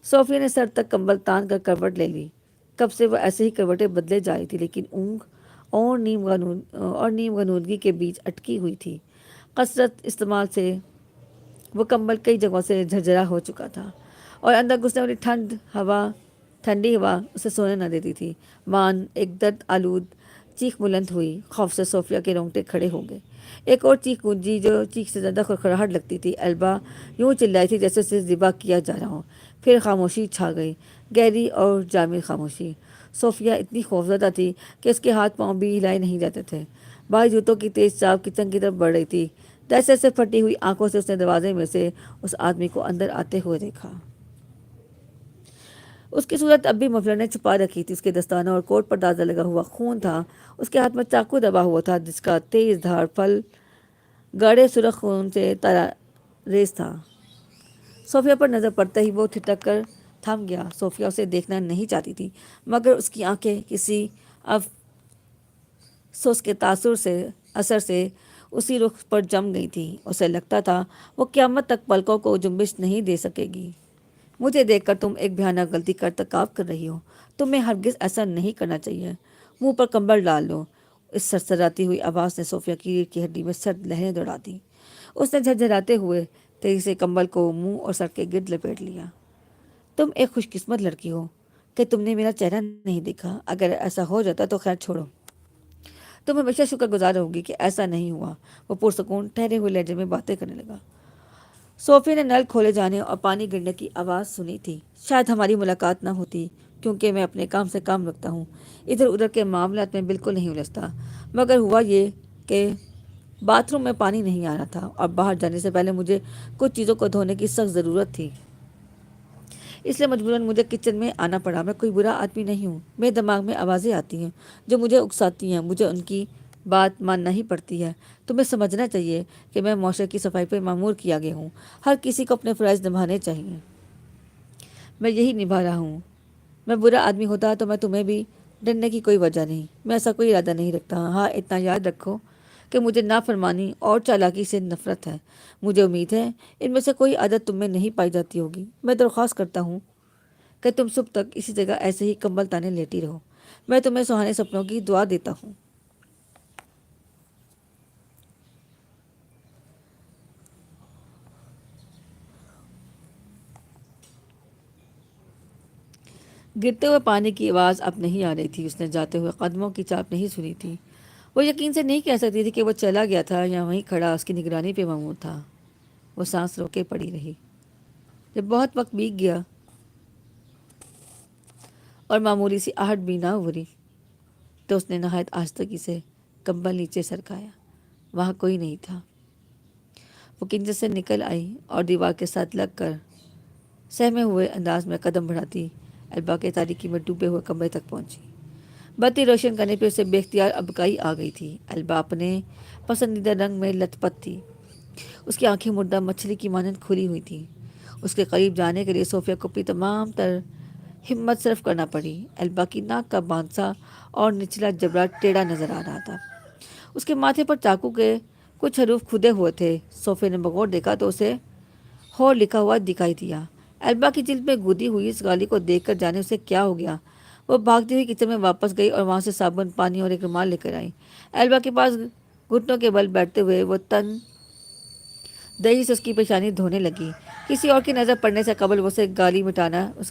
صوفیہ نے سر تک کمبل تان کر کروٹ لے لی۔ کب سے وہ ایسے ہی کروٹیں بدلے جا رہی تھی، لیکن اونگ اور نیم غنودگی کے بیچ اٹکی ہوئی تھی۔ کثرت استعمال سے وہ کمبل کئی جگہوں سے جھرجھرا ہو چکا تھا اور اندر گھسنے والی ٹھنڈی ہوا اسے سونے نہ دیتی تھی۔ مان ایک درد آلود چیخ بلند ہوئی۔ خوف سے صوفیہ کے رونگٹے کھڑے ہو گئے۔ ایک اور چیخ گونجی جو چیخ سے زیادہ خرخراہٹ لگتی تھی۔ البا یوں چلائی تھی جیسے اسے ذبح کیا جا رہا ہو۔ پھر خاموشی چھا گئی، گہری اور جامد خاموشی۔ صوفیہ اتنی خوفزدہ تھی کہ اس کے ہاتھ پاؤں بھی ہلائے نہیں جاتے تھے۔ بھائی جوتوں کی تیز چاپ کچن کی طرف بڑھ رہی تھی۔ جیسے سے پھٹی ہوئی آنکھوں سے اس نے دروازے میں سے اس آدمی کو اندر آتے ہوئے دیکھا۔ اس کی صورت اب بھی مفلر نے چھپا رکھی تھی۔ اس کے دستانوں اور کوٹ پر تازہ لگا ہوا خون تھا۔ اس کے ہاتھ میں چاقو دبا ہوا تھا جس کا تیز دھار پھل گاڑھے سرخ خون سے ریز تھا۔ صوفیہ پر نظر پڑتے ہی وہ ٹھٹک کر تھم گیا۔ صوفیہ اسے دیکھنا نہیں چاہتی تھی، مگر اس کی آنکھیں کسی افسوس کے اثر سے اسی رخ پر جم گئی تھی۔ اسے لگتا تھا وہ قیامت تک پلکوں کو جنبش نہیں دے سکے گی۔ مجھے دیکھ کر تم ایک بھیانک غلطی کا ارتکاب کر رہی ہو۔ تمہیں ہرگز ایسا نہیں کرنا چاہیے۔ منہ پر کمبل ڈال لو۔ اس سرسراتی ہوئی آواز نے صوفیہ کی ریڑھ کی ہڈی میں سرد لہریں دوڑا دیں۔ اس نے جھرجھراتے ہوئے تیزی سے کمبل کو منہ اور سر کے گرد لپیٹ لیا۔ تم ایک خوش قسمت لڑکی ہو کہ تم نے میرا چہرہ نہیں دیکھا۔ اگر ایسا ہو جاتا تو خیر چھوڑو، تم ہمیشہ شکر گزار ہوگی کہ ایسا نہیں ہوا۔ وہ پرسکون ٹھہرے ہوئے لہجے میں باتیں کرنے لگا۔ صوفیہ نے نل کھولے جانے اور پانی گرنے کی آواز سنی تھی۔ شاید ہماری ملاقات نہ ہوتی، کیونکہ میں اپنے کام سے کام رکھتا ہوں، ادھر ادھر کے معاملات میں بالکل نہیں الجھتا۔ مگر ہوا یہ کہ باتھ روم میں پانی نہیں آ رہا تھا اور باہر جانے سے پہلے مجھے کچھ چیزوں کو دھونے کی سخت ضرورت تھی، اس لیے مجبوراً مجھے کچن میں آنا پڑا۔ میں کوئی برا آدمی نہیں ہوں۔ میرے دماغ میں آوازیں آتی ہیں جو مجھے اکساتی ہیں، مجھے ان کی بات ماننا ہی پڑتی ہے۔ تمہیں سمجھنا چاہیے کہ میں معاشرے کی صفائی پہ مامور کیا گیا ہوں۔ ہر کسی کو اپنے فرائض نبھانے چاہیے۔ میں یہی نبھا رہا ہوں۔ میں برا آدمی ہوتا تو میں تمہیں بھی ڈرنے کی کوئی وجہ نہیں، میں ایسا کوئی ارادہ نہیں رکھتا۔ ہاں اتنا یاد رکھو کہ مجھے نافرمانی اور چالاکی سے نفرت ہے۔ مجھے امید ہے ان میں سے کوئی عادت تم میں نہیں پائی جاتی ہوگی۔ میں درخواست کرتا ہوں کہ تم صبح تک اسی جگہ ایسے ہی کمبل تانے لیٹی رہو۔ میں تمہیں سہانے سپنوں کی دعا دیتا ہوں۔ گرتے ہوئے پانی کی آواز اب نہیں آ رہی تھی، اس نے جاتے ہوئے قدموں کی چاپ نہیں سنی تھی۔ وہ یقین سے نہیں کہہ سکتی تھی کہ وہ چلا گیا تھا یا وہیں کھڑا اس کی نگرانی پہ مامور تھا۔ وہ سانس روکے پڑی رہی۔ جب بہت وقت بیت گیا اور معمولی سی آہٹ بھی نہ ابھری تو اس نے نہایت آہستگی سے کمبل نیچے سرکایا۔ وہاں کوئی نہیں تھا۔ وہ کنجے سے نکل آئی اور دیوار کے ساتھ لگ کر سہمے ہوئے انداز میں قدم بڑھاتی البا کے تاریکی میں ڈوبے ہوئے کمرے تک پہنچی۔ بتی روشن کرنے پہ اسے بے اختیار ابکائی آ گئی تھی۔ البا اپنے پسندیدہ رنگ میں لت پت تھی۔ اس کی آنکھیں مردہ مچھلی کی مانند کھلی ہوئی تھیں۔ اس کے قریب جانے کے لیے صوفیہ کو اپنی تمام تر ہمت صرف کرنا پڑی۔ البا کی ناک کا بانسا اور نچلا جبڑا ٹیڑھا نظر آ رہا تھا۔ اس کے ماتھے پر چاقو کے کچھ حروف کھدے ہوئے تھے۔ صوفیہ نے بغور دیکھا تو اسے ہور لکھا ہوا دکھائی دیا۔ البا کی جلد میں گودی ہوئی اس گالی کو دیکھ کر جانے اسے کیا ہو گیا۔ وہ بھاگتی ہوئی کچن میں واپس گئی اور وہاں سے صابن، پانی اور ایک رومال لے کر آئی۔ البا کے پاس گھٹنوں کے بل بیٹھتے ہوئے وہ تن دہی سے اس کی پیشانی دھونے لگی۔ کسی اور کی نظر پڑنے سے قبل وہ اس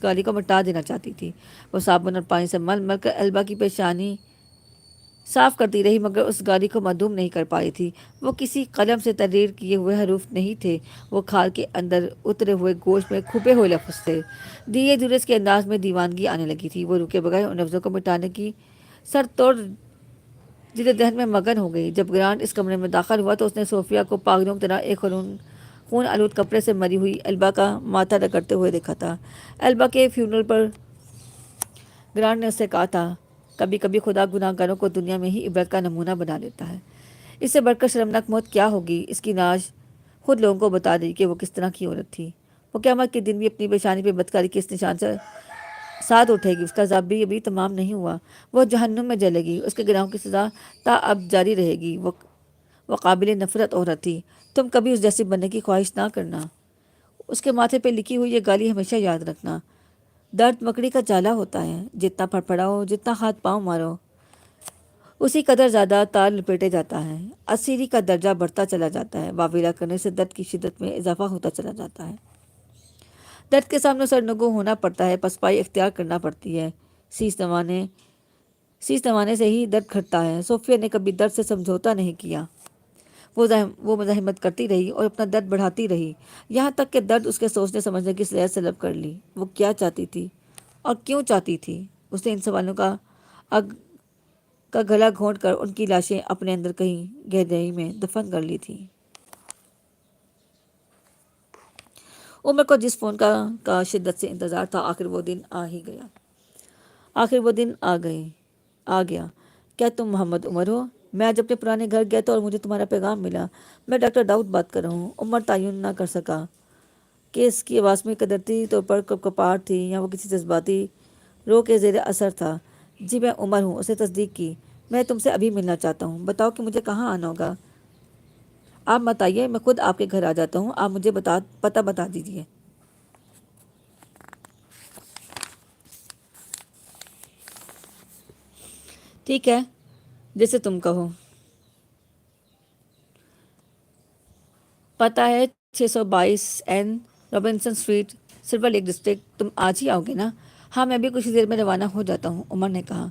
گالی کو مٹا دینا چاہتی تھی۔ وہ صابن اور پانی سے مل مل کر البا کی پیشانی صاف کرتی رہی مگر اس گالی کو معدوم نہیں کر پائی تھی۔ وہ کسی قلم سے تحریر کیے ہوئے حروف نہیں تھے، وہ کھال کے اندر اترے ہوئے گوشت میں کھپے ہوئے لفظ تھے۔ دھیرے دھیرے اس کے انداز میں دیوانگی آنے لگی تھی۔ وہ رکے بغیر ان لفظوں کو مٹانے کی سر توڑ جد دہن میں مگن ہو گئی۔ جب گرانٹ اس کمرے میں داخل ہوا تو اس نے صوفیہ کو پاگلوں کی طرح ایک خون آلود کپڑے سے مری ہوئی البا کا ماتھا رگڑتے ہوئے دیکھا تھا۔ البا کے فیونرل پر گرانٹ نے اس سے کہا تھا، کبھی کبھی خدا گناہ گاروں کو دنیا میں ہی عبرت کا نمونہ بنا دیتا ہے۔ اس سے بڑھ کر شرمناک موت کیا ہوگی؟ اس کی ناز خود لوگوں کو بتا دی کہ وہ کس طرح کی عورت تھی۔ وہ قیامت کے دن بھی اپنی پیشانی پہ بدکاری کے اس نشان سے ساتھ اٹھے گی۔ اس کا عذاب بھی ابھی تمام نہیں ہوا، وہ جہنم میں جلے گی۔ اس کے گناہوں کی سزا تا اب جاری رہے گی۔ وہ قابل نفرت عورت تھی، تم کبھی اس جیسی بننے کی خواہش نہ کرنا۔ اس کے ماتھے پہ لکھی ہوئی یہ گالی ہمیشہ یاد رکھنا، درد مکڑی کا جالا ہوتا ہے، جتنا پھڑپڑاؤ، جتنا ہاتھ پاؤں مارو، اسی قدر زیادہ تار لپیٹے جاتا ہے۔ اسیری کا درجہ بڑھتا چلا جاتا ہے، واویلا کرنے سے درد کی شدت میں اضافہ ہوتا چلا جاتا ہے۔ درد کے سامنے سرنگوں ہونا پڑتا ہے، پسپائی اختیار کرنا پڑتی ہے، سیس نوانے سے ہی درد گھٹتا ہے۔ صوفیہ نے کبھی درد سے سمجھوتا نہیں کیا۔ وہ مزاحمت کرتی رہی اور اپنا درد بڑھاتی رہی، یہاں تک کہ درد اس کے سوچنے سمجھنے کی صلاحیت سلب کر لی۔ وہ کیا چاہتی تھی اور کیوں چاہتی تھی؟ اس نے ان سوالوں کا گلا گھونٹ کر ان کی لاشیں اپنے اندر کہیں گہرائی میں دفن کر لی تھیں۔ عمر کو جس فون کا شدت سے انتظار تھا، آخر وہ دن آ گیا۔ کیا تم محمد عمر ہو؟ میں آج اپنے پرانے گھر گیا تھا اور مجھے تمہارا پیغام ملا۔ میں ڈاکٹر داؤد بات کر رہا ہوں۔ عمر تعین نہ کر سکا کہ اس کی آواز میں قدرتی طور پر کپکپاہٹ تھی یا وہ کسی جذباتی رو کے زیر اثر تھا۔ جی میں عمر ہوں، اسے تصدیق کی۔ میں تم سے ابھی ملنا چاہتا ہوں۔ بتاؤ کہ مجھے کہاں آنا ہوگا۔ آپ مت آئیے، میں خود آپ کے گھر آ جاتا ہوں۔ آپ مجھے پتہ بتا دیجیے۔ ٹھیک ہے، جیسے تم کہو۔ پتہ ہے 622 Robinson Street, Silver Lake District. تم آج ہی آؤ گے نا؟ ہاں، میں بھی کچھ دیر میں روانہ ہو جاتا ہوں، عمر نے کہا۔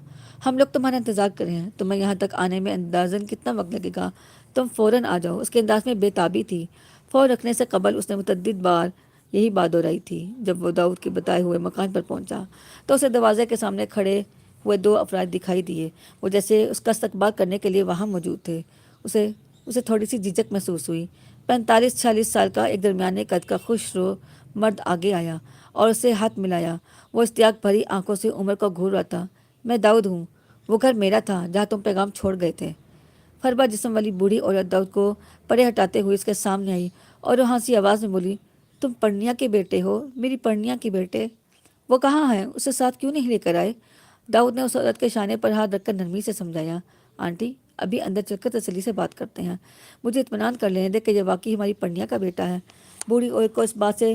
ہم لوگ تمہارا انتظار کر رہے ہیں۔ تمہیں یہاں تک آنے میں اندازاً کتنا وقت لگے گا؟ تم فوراً آ جاؤ۔ اس کے انداز میں بے تابی تھی۔ فون رکھنے سے قبل اس نے متعدد بار یہی بات دہرائی تھی۔ جب وہ داؤد کے بتائے ہوئے مکان پر پہنچا تو اسے دروازے کے سامنے کھڑے ہوئے دو افراد دکھائی دیے، وہ جیسے اس کا استقبال کرنے کے لیے وہاں موجود تھے۔ اسے تھوڑی سی جھجک محسوس ہوئی۔ 45-46 سال کا ایک درمیانے قد کا خوش رو مرد آگے آیا اور اسے ہاتھ ملایا۔ وہ اشتیاق بھری آنکھوں سے عمر کو گھور رہا تھا۔ میں داؤد ہوں، وہ گھر میرا تھا جہاں تم پیغام چھوڑ گئے تھے۔ فربا جسم والی بوڑھی عورت داؤد کو پرے ہٹاتے ہوئے اس کے سامنے آئی اور وہ ہنسی آواز میں بولی، تم پرنیا کے بیٹے ہو، میری پرنیا کے بیٹے؟ وہ کہاں ہے؟ اسے ساتھ کیوں نہیں لے کر آئے؟ داؤد نے اس عورت کے شانے پر ہاتھ رکھ کر نرمی سے سمجھایا، آنٹی ابھی اندر چل کر تسلی سے بات کرتے ہیں، مجھے اطمینان کر لینے دے کہ یہ واقعی ہماری پرنیا کا بیٹا ہے۔ بوڑھی عورت کو اس بات سے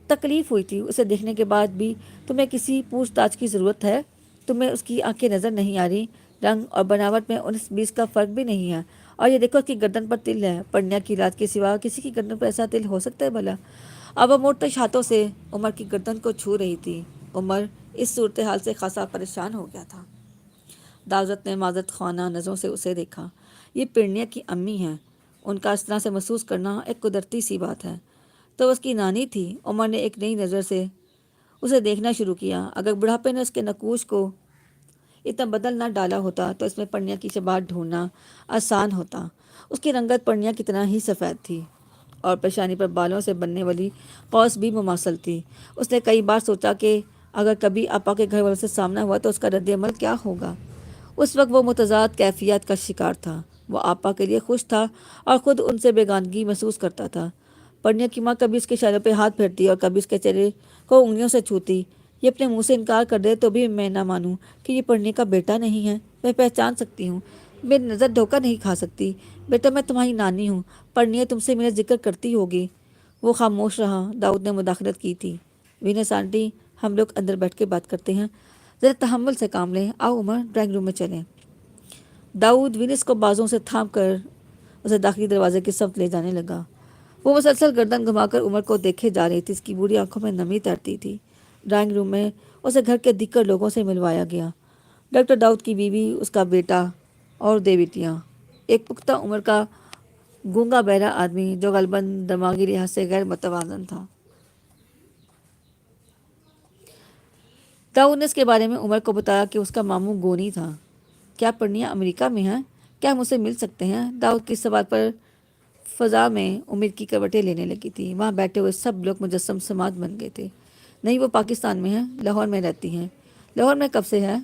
تکلیف ہوئی تھی، اسے دیکھنے کے بعد بھی تمہیں کسی پوچھ تاچھ کی ضرورت ہے؟ تمہیں اس کی آنکھیں نظر نہیں آ رہی؟ رنگ اور بناوٹ میں 19-20 کا فرق بھی نہیں ہے، اور یہ دیکھو اس کی گردن پر تل ہے۔ پرنیا کی رات کے سوا کسی کی گردن پر ایسا تل ہو سکتا ہے بھلا؟ اب وہ موٹے ہاتھوں سے عمر کی گردن کو چھو رہی تھی۔ عمر اس صورتحال سے خاصا پریشان ہو گیا تھا۔ داؤد نے معذرت خواہ نظروں سے اسے دیکھا۔ یہ پرنیا کی امی ہیں، ان کا اس طرح سے محسوس کرنا ایک قدرتی سی بات ہے۔ تو اس کی نانی تھی۔ عمر نے ایک نئی نظر سے اسے دیکھنا شروع کیا۔ اگر بڑھاپے نے اس کے نقوش کو اتنا بدل نہ ڈالا ہوتا تو اس میں پرنیا کی شباہت ڈھونڈنا آسان ہوتا۔ اس کی رنگت پرنیا کی طرح ہی سفید تھی، اور پیشانی پر بالوں سے بننے والی قوس بھی مماثل تھی۔ اس نے کئی بار سوچا کہ اگر کبھی آپا کے گھر والوں سے سامنا ہوا تو اس کا رد عمل کیا ہوگا۔ اس وقت وہ متضاد کیفیت کا شکار تھا۔ وہ آپا کے لیے خوش تھا اور خود ان سے بیگانگی محسوس کرتا تھا۔ پرنیا کی ماں کبھی اس کے چہرے پہ ہاتھ پھیرتی اور کبھی اس کے چہرے کو انگلیوں سے چھوتی۔ یہ اپنے منہ سے انکار کر دے تو بھی میں نہ مانوں کہ یہ پرنیا کا بیٹا نہیں ہے۔ میں پہچان سکتی ہوں، میری نظر دھوکہ نہیں کھا سکتی۔ بیٹا میں تمہاری نانی ہوں، پرنیا تم سے میرا ذکر کرتی ہوگی۔ وہ خاموش رہا۔ داؤد نے مداخلت کی تھی، وینس آنٹی ہم لوگ اندر بیٹھ کے بات کرتے ہیں، ذرا تحمل سے کام لیں۔ آؤ عمر ڈرائنگ روم میں چلیں۔ داؤد وینس کو بازوں سے تھام کر اسے داخلی دروازے کی سمت لے جانے لگا۔ وہ مسلسل گردن گھما کر عمر کو دیکھے جا رہی تھی۔ اس کی بوڑھی آنکھوں میں نمی ترتی تھی۔ ڈرائنگ روم میں اسے گھر کے دیگر لوگوں سے ملوایا گیا، ڈاکٹر داؤد کی بیوی، اس کا بیٹا اور دو بیٹیاں، ایک پختہ عمر کا گونگا بہرا آدمی جو غالباً دماغی لحاظ سے غیر متوازن تھا۔ داؤد نے اس کے بارے میں عمر کو بتایا کہ اس کا ماموں گونی تھا۔ کیا پرنیا امریکہ میں ہے؟ کیا ہم اسے مل سکتے ہیں؟ داؤد کے سوال پر فضا میں امید کی کروٹیں لینے لگی تھی۔ وہاں بیٹھے ہوئے سب لوگ مجسم سماعت بن گئے تھے۔ نہیں، وہ پاکستان میں ہیں، لاہور میں رہتی ہیں۔ لاہور میں کب سے ہے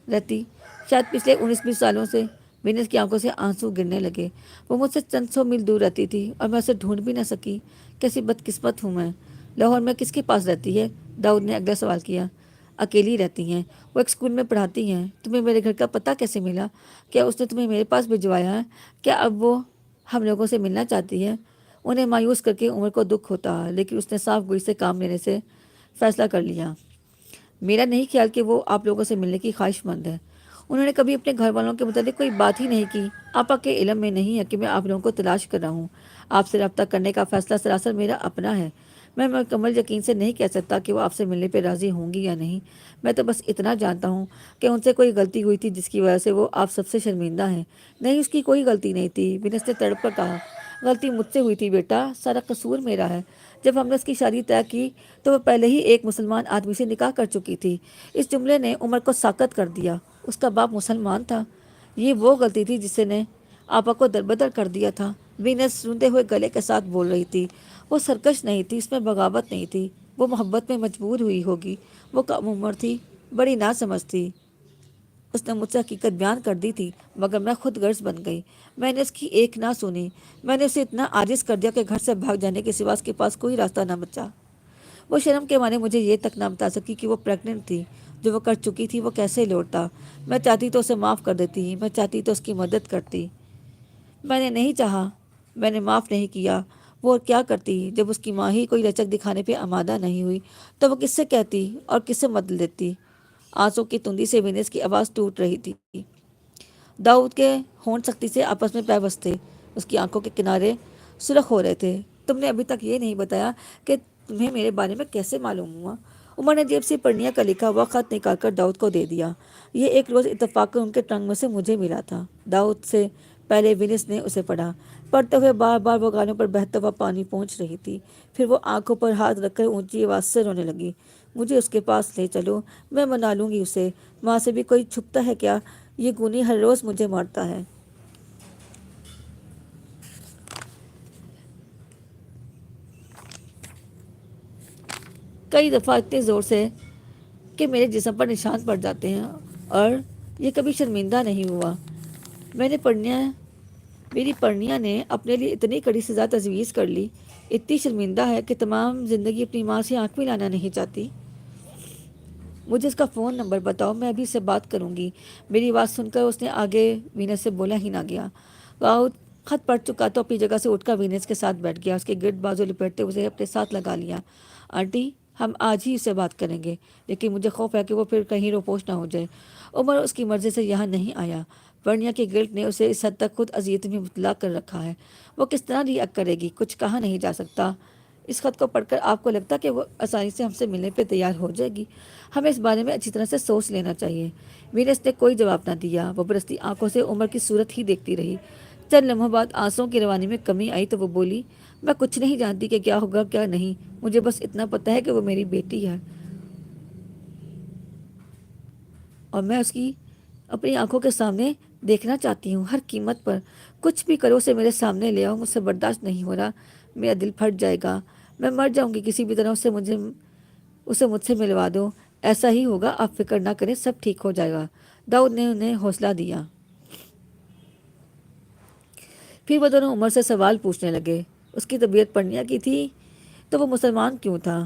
رہتی؟ شاید پچھلے 19-20 سالوں سے۔ وینس کی آنکھوں سے آنسو گرنے لگے۔ وہ مجھ سے چند سو میل دور رہتی تھی اور میں اسے ڈھونڈ بھی نہ سکی۔ کیسی بدقسمت ہوں میں۔ لاہور میں کس کے پاس رہتی ہے؟ داؤد نے اگلا سوال کیا۔ اکیلی رہتی ہیں، وہ ایک اسکول میں پڑھاتی ہیں۔ تمہیں میرے گھر کا پتہ کیسے ملا؟ کیا اس نے تمہیں میرے پاس بھجوایا ہے؟ کیا اب وہ ہم لوگوں سے ملنا چاہتی ہے؟ انہیں مایوس کر کے عمر کو دکھ ہوتا، لیکن اس نے صاف گوئی سے کام لینے سے فیصلہ کر لیا۔ میرا نہیں خیال کہ وہ آپ لوگوں سے ملنے کی خواہش مند ہے۔ انہوں نے کبھی اپنے گھر والوں کے متعلق کوئی بات ہی نہیں کی۔ آپا کے علم میں نہیں ہے کہ میں آپ لوگوں کو تلاش کر رہا ہوں۔ آپ سے رابطہ کرنے کا فیصلہ سراسر میرا اپنا ہے۔ میں مکمل یقین سے نہیں کہہ سکتا کہ وہ آپ سے ملنے پہ راضی ہوں گی یا نہیں۔ میں تو بس اتنا جانتا ہوں کہ ان سے کوئی غلطی ہوئی تھی جس کی وجہ سے وہ آپ سب سے شرمندہ ہیں۔ نہیں، اس کی کوئی غلطی نہیں تھی، وینس نے تڑپ کر کہا۔ غلطی مجھ سے ہوئی تھی بیٹا، سارا قصور میرا ہے۔ جب ہم نے اس کی شادی طے کی تو وہ پہلے ہی ایک مسلمان آدمی سے نکاح کر چکی تھی۔ اس جملے نے عمر کو ساکت کر دیا۔ اس کا باپ مسلمان تھا۔ یہ وہ غلطی تھی جس نے آپا کو دربدر کر دیا تھا۔ وینس روندے ہوئے گلے کے ساتھ بول رہی تھی۔ وہ سرکش نہیں تھی، اس میں بغاوت نہیں تھی۔ وہ محبت میں مجبور ہوئی ہوگی۔ وہ کم عمر تھی، بڑی ناسمجھ تھی۔ اس نے مجھ سے حقیقت بیان کر دی تھی، مگر میں خود غرض بن گئی۔ میں نے اس کی ایک نہ سنی۔ میں نے اسے اتنا عاجز کر دیا کہ گھر سے بھاگ جانے کے سوا اس کے پاس کوئی راستہ نہ بچا۔ وہ شرم کے مارے مجھے یہ تک نہ بتا سکی کہ وہ پریگننٹ تھی۔ جو وہ کر چکی تھی وہ کیسے لوٹتا۔ میں چاہتی تو اسے معاف کر دیتی، میں چاہتی تو اس کی مدد کرتی۔ میں نے نہیں چاہا، میں نے معاف نہیں کیا۔ وہ اور کیا کرتی؟ جب اس کی ماں ہی کوئی لچک دکھانے پہ آمادہ نہیں ہوئی تو وہ کس سے کہتی اور کس سے مدد لیتی؟ آنسوں کی تندی سے وینس کی آواز ٹوٹ رہی تھی۔ داؤد کے ہونٹ سختی سے آپس میں پیوست تھے، اس کی آنکھوں کے کنارے سرخ ہو رہے تھے۔ تم نے ابھی تک یہ نہیں بتایا کہ تمہیں میرے بارے میں کیسے معلوم ہوا؟ عمر نے جیب سے پرنیا کا لکھا ہوا خط نکال کر داؤد کو دے دیا۔ یہ ایک روز اتفاقاً ان کے ٹرنک میں سے مجھے ملا تھا۔ داؤد سے پہلے وینس نے اسے پڑھا۔ پڑھتے ہوئے بار بار وہ گالوں پر بہتا ہوا پانی پہنچ رہی تھی۔ پھر وہ آنکھوں پر ہاتھ رکھ کر اونچی آواز سے رونے لگی۔ مجھے اس کے پاس لے چلو، میں منا لوں گی اسے۔ وہاں سے بھی کوئی چھپتا ہے کیا؟ یہ گونی ہر روز مجھے مارتا ہے۔ کئی دفعہ اتنے زور سے کہ میرے جسم پر نشان پڑ جاتے ہیں، اور یہ کبھی شرمندہ نہیں ہوا۔ میری پرنیا نے اپنے لیے اتنی کڑی سزا تجویز کر لی، اتنی شرمندہ ہے کہ تمام زندگی اپنی ماں سے آنکھ ملانا نہیں چاہتی۔ مجھے اس کا فون نمبر بتاؤ، میں ابھی سے بات کروں گی۔ میری بات سن کر اس نے آگے وینس سے بولا ہی نہ گیا۔ راؤت خط پڑھ چکا تو اپنی جگہ سے اٹھ کر وینس کے ساتھ بیٹھ گیا، اس کے گرد بازو لپیٹتے اسے اپنے ساتھ لگا لیا۔ آنٹی، ہم آج ہی اسے بات کریں گے، لیکن مجھے خوف ہے کہ وہ پھر کہیں روپوش نہ ہو جائے۔ عمر اس کی مرضی سے یہاں نہیں آیا۔ ورنیا کے گلٹ نے اسے اس حد تک خود اذیت میں مبتلا کر رکھا ہے، وہ کس طرح ریئیکٹ کرے گی، کچھ کہا نہیں جا سکتا۔ اس خط کو پڑھ کر آپ کو لگتا کہ وہ آسانی سے ہم سے ملنے پہ تیار ہو جائے گی؟ ہمیں اس بارے میں اچھی طرح سے سوچ لینا چاہیے۔ وینس نے کوئی جواب نہ دیا، وہ برستی آنکھوں سے عمر کی صورت ہی دیکھتی رہی۔ چند لمحوں بعد آنسوں کی روانی میں کمی آئی تو وہ بولی، میں کچھ نہیں جانتی کہ کیا ہوگا کیا نہیں، مجھے بس اتنا پتہ ہے کہ وہ میری بیٹی ہے اور میں اس کی اپنی آنکھوں کے سامنے دیکھنا چاہتی ہوں، ہر قیمت پر۔ کچھ بھی کرو اسے میرے سامنے لے آؤ، مجھ سے برداشت نہیں ہو رہا، میرا دل پھٹ جائے گا، میں مر جاؤں گی کسی بھی طرح، اسے مجھ سے ملوا دو۔ ایسا ہی ہوگا، آپ فکر نہ کریں، سب ٹھیک ہو جائے گا۔ داؤد نے انہیں حوصلہ دیا۔ پھر وہ دونوں عمر سے سوال پوچھنے لگے۔ اس کی طبیعت پڑھنیا کی تھی تو وہ مسلمان کیوں تھا؟